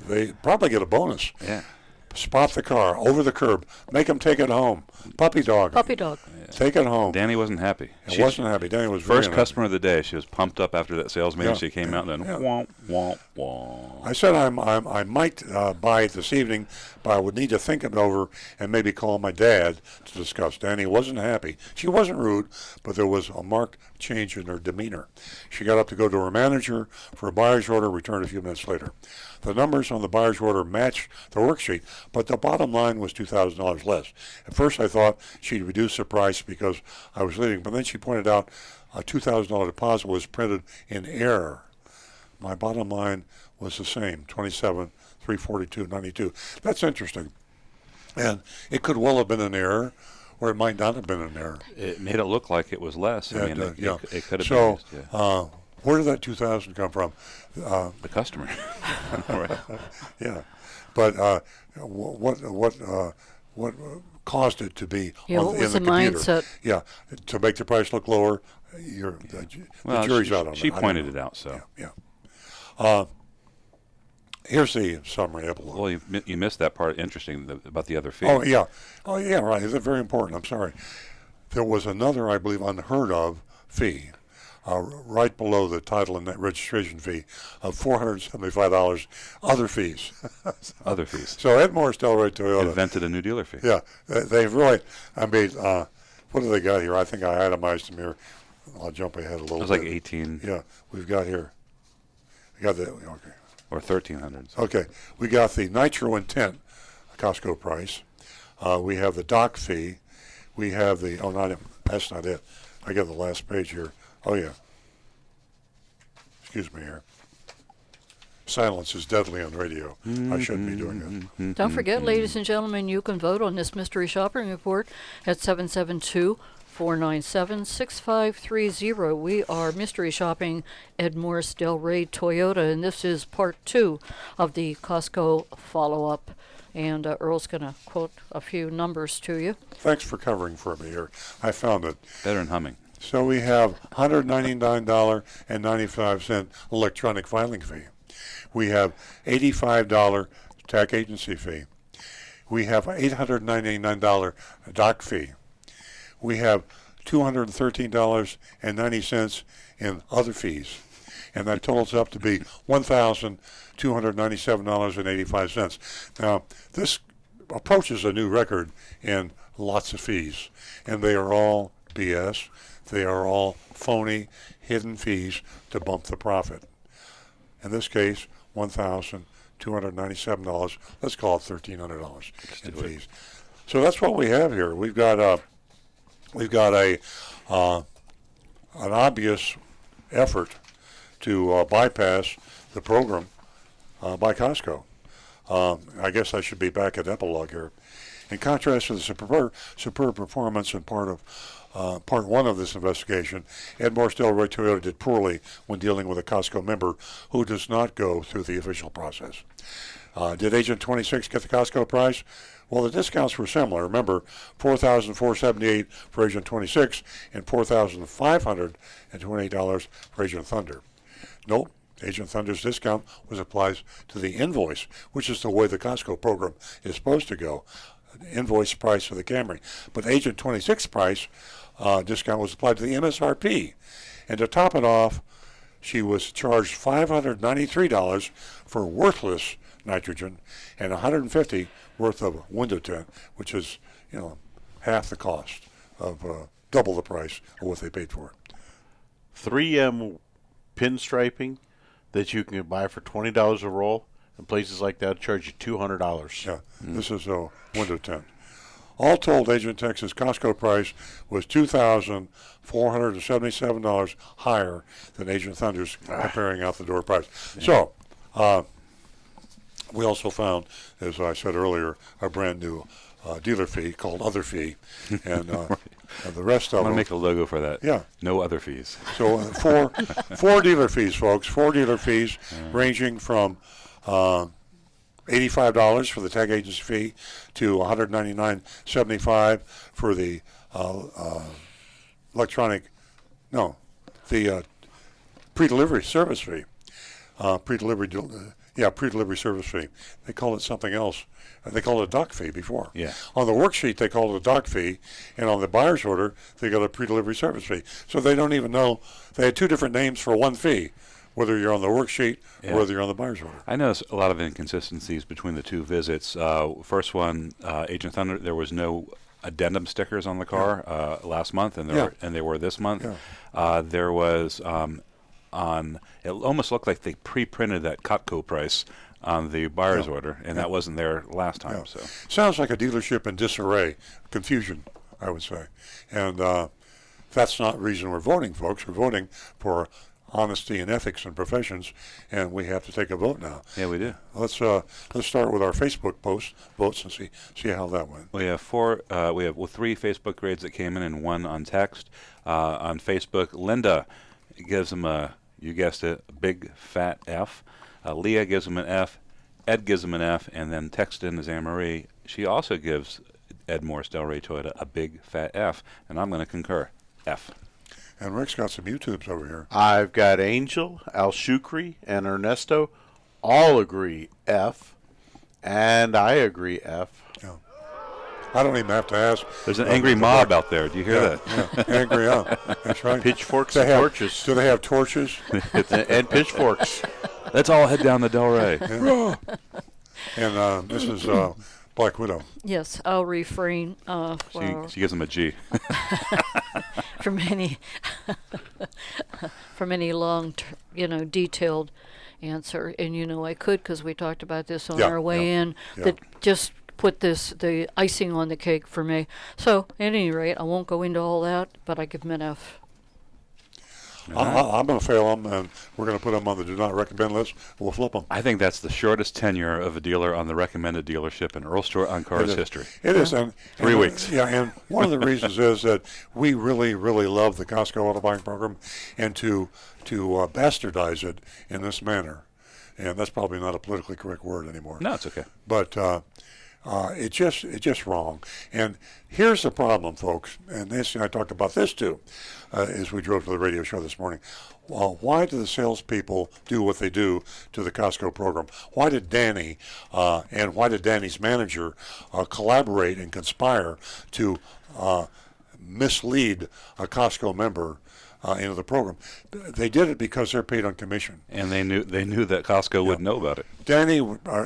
they probably get a bonus.
Yeah.
Spot the car over the curb. Make them take it home. Puppy dog.
Puppy dog.
Take it home.
Danny wasn't happy.
She wasn't happy. Danny was very
first
unhappy.
customer of the day. She was pumped up after that sales meeting.
Yeah,
She came out and then womp, womp, womp.
I said I might buy it this evening, but I would need to think it over and maybe call my dad to discuss. Danny wasn't happy. She wasn't rude, but there was a marked change in her demeanor. She got up to go to her manager for a buyer's order, returned a few minutes later. The numbers on the buyer's order matched the worksheet, but the bottom line was $2,000 less. At first I thought she'd reduce the price because I was leaving, but then she pointed out a $2,000 deposit was printed in error. My bottom line was the same, $27,342.92. That's interesting. And it could well have been an error, or it might not have been an error.
It made it look like it was less. I mean, it could have
so,
been used, yeah.
Where did that 2,000 come from?
The customer. Right.
Yeah, but what caused it to be
what
in
was
the
the
computer?
mindset?
Yeah, to make the price look lower. The jury's out on
she
it.
pointed it out. So
yeah. Here's the summary epilogue.
Well, you missed that part. Interesting about the other fee.
Oh yeah, right. It's very important. I'm sorry. There was another, I believe, unheard of fee. Right below the title and that registration fee of $475, other fees.
Other fees.
So Ed Morris Delray Toyota
invented a new dealer fee.
Yeah, they've really, I mean, what do they got here? I think I itemized them here. I'll jump ahead a little bit.
It was like 18.
Yeah, we've got here. We got the, okay.
Or 1,300.
Okay, we got the nitro intent Costco price. We have the dock fee. We have the, that's not it. I got the last page here. Oh, yeah. Excuse me here. Silence is deadly on radio. I shouldn't be doing that.
Don't forget, ladies and gentlemen, you can vote on this mystery shopping report at 772-497-6530. We are mystery shopping Ed Morris Delray Toyota, and this is part 2 of the Costco follow-up. And Earl's going to quote a few numbers to you.
Thanks for covering for me here. I found it.
Better than humming.
So we have $199.95 electronic filing fee. We have $85 tax agency fee. We have $899 dock fee. We have $213.90 in other fees. And that totals up to be $1,297.85. Now, this approaches a new record in lots of fees, and they are all BS. They are all phony, hidden fees to bump the profit. In this case, $1,297.85. $297. Let's call it $1,300 in fees. So that's what we have here. We've got an obvious effort to bypass the program by Costco. I guess I should be back at epilogue here. In contrast to the superb performance in part one of this investigation, Edmore Ray Toyota did poorly when dealing with a Costco member who does not go through the official process. Did Agent 26 get the Costco price? Well, the discounts were similar. Remember, $4,478 for Agent 26 and $4,528 for Agent Thunder. Nope. Agent Thunder's discount was applied to the invoice, which is the way the Costco program is supposed to go. Invoice price for the Camry. But Agent 26 price discount was applied to the MSRP. And to top it off, she was charged $593 for worthless nitrogen and $150 worth of window tint, which is, half the cost of double the price of what they paid for it.
3M pinstriping that you can buy for $20 a roll, and places like that charge you $200.
Yeah, This is a window tint. All told, Agent Texas Costco price was $2,477 higher than Agent Thunder's comparing out the door price. So, we also found, as I said earlier, a brand new dealer fee called Other Fee, and the rest of them.
I'm going to make a logo for that.
Yeah.
No other fees.
So four dealer fees, folks. 4 dealer fees ranging from $85 for the tag agency fee to $199.75 for the pre-delivery service fee. Pre-delivery service fee. They call it something else. They called it a dock fee before.
Yeah.
On the worksheet, they called it a dock fee, and on the buyer's order, they got a pre-delivery service fee. So they don't even know. They had 2 different names for one fee, whether you're on the worksheet or whether you're on the buyer's order.
I noticed a lot of inconsistencies between the 2 visits. First one, Agent Thunder, there was no addendum stickers on the car last month, and they were this month. Yeah. There was it almost looked like they pre-printed that Cutco price on the buyer's order, and that wasn't there last time. So
sounds like a dealership in disarray, confusion, I would say. And that's not the reason we're voting, folks. We're voting for honesty and ethics and professions, and we have to take a vote now.
Yeah, we do.
Let's start with our Facebook votes and see how that went.
We have 3 Facebook grades that came in and 1 on text. On Facebook, Linda gives them you guessed it, a big fat F. Leah gives them an F. Ed gives them an F, and then text in is Anne-Marie. She also gives Ed Morse Del Rey Toyota a big fat F, and I'm going to concur. F.
And Rick's got some YouTubes over here.
I've got Angel, Al Shukri, and Ernesto all agree F, and I agree F.
Yeah. I don't even have to ask.
There's an angry mob out there. Do you hear that?
Yeah, angry, that's right.
Pitchforks and torches.
Do they have torches?
And pitchforks.
Let's all head down to Del Rey.
Yeah. And this is Black Widow.
Yes, I'll refrain.
She gives him a G.
from any long, detailed answer. And I could, because we talked about this on our way in. That just put the icing on the cake for me. So at any rate, I won't go into all that, but I give him an F.
I'm going to fail them, and we're going to put them on the do not recommend list. We'll flip them.
I think that's the shortest tenure of a dealer on the recommended dealership in Earl Stewart on Cars history.
It is. And
3 weeks.
Yeah, and one of the reasons is that we really, really love the Costco auto buying program, and to bastardize it in this manner, and that's probably not a politically correct word anymore.
No, it's okay.
But it's just wrong. And here's the problem, folks, and Nancy and I talked about this too as we drove to the radio show this morning. Why do the salespeople do what they do to the Costco program? Why did Danny and why did Danny's manager collaborate and conspire to mislead a Costco member into the program. They did it because they're paid on commission.
And they knew that Costco would know about it.
Danny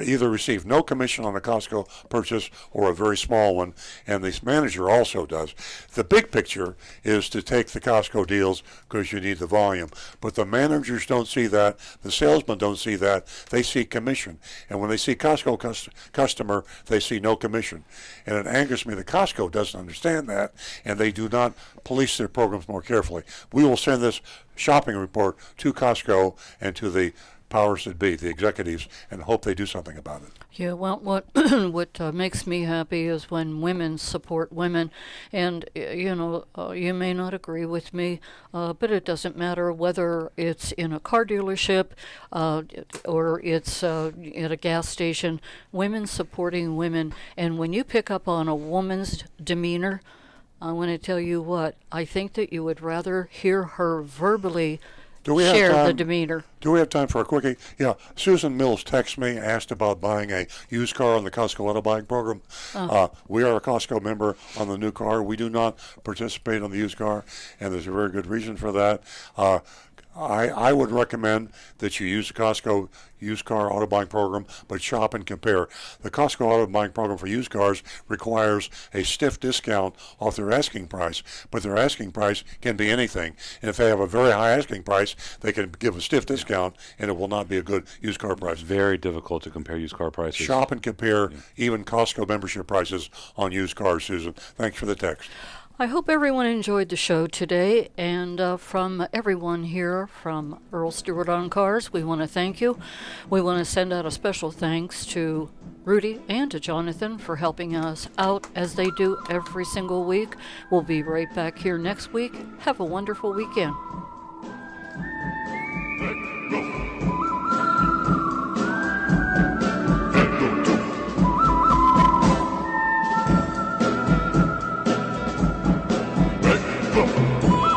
either received no commission on a Costco purchase or a very small one, and the manager also does. The big picture is to take the Costco deals because you need the volume. But the managers don't see that. The salesmen don't see that. They see commission. And when they see Costco customer, they see no commission. And it angers me that Costco doesn't understand that, and they do not police their programs more carefully. We will send this shopping report to Costco and to the powers that be, the executives, and hope they do something about it.
Yeah, well, what makes me happy is when women support women, and you may not agree with me, but it doesn't matter whether it's in a car dealership or it's at a gas station. Women supporting women, and when you pick up on a woman's demeanor, I want to tell you what, I think that you would rather hear her verbally share the demeanor.
Do we have time for a quickie? Yeah, Susan Mills texted me, asked about buying a used car on the Costco auto buying program. We are a Costco member on the new car. We do not participate on the used car, and there's a very good reason for that. I would recommend that you use the Costco used car auto buying program, but shop and compare. The Costco auto buying program for used cars requires a stiff discount off their asking price, but their asking price can be anything. And if they have a very high asking price, they can give a stiff discount, and it will not be a good used car price.
Very difficult to compare used car prices.
Shop and compare even Costco membership prices on used cars, Susan. Thanks for the text.
I hope everyone enjoyed the show today, and from everyone here from Earl Stewart on Cars, we want to thank you. We want to send out a special thanks to Rudy and to Jonathan for helping us out as they do every single week. We'll be right back here next week. Have a wonderful weekend.
Go.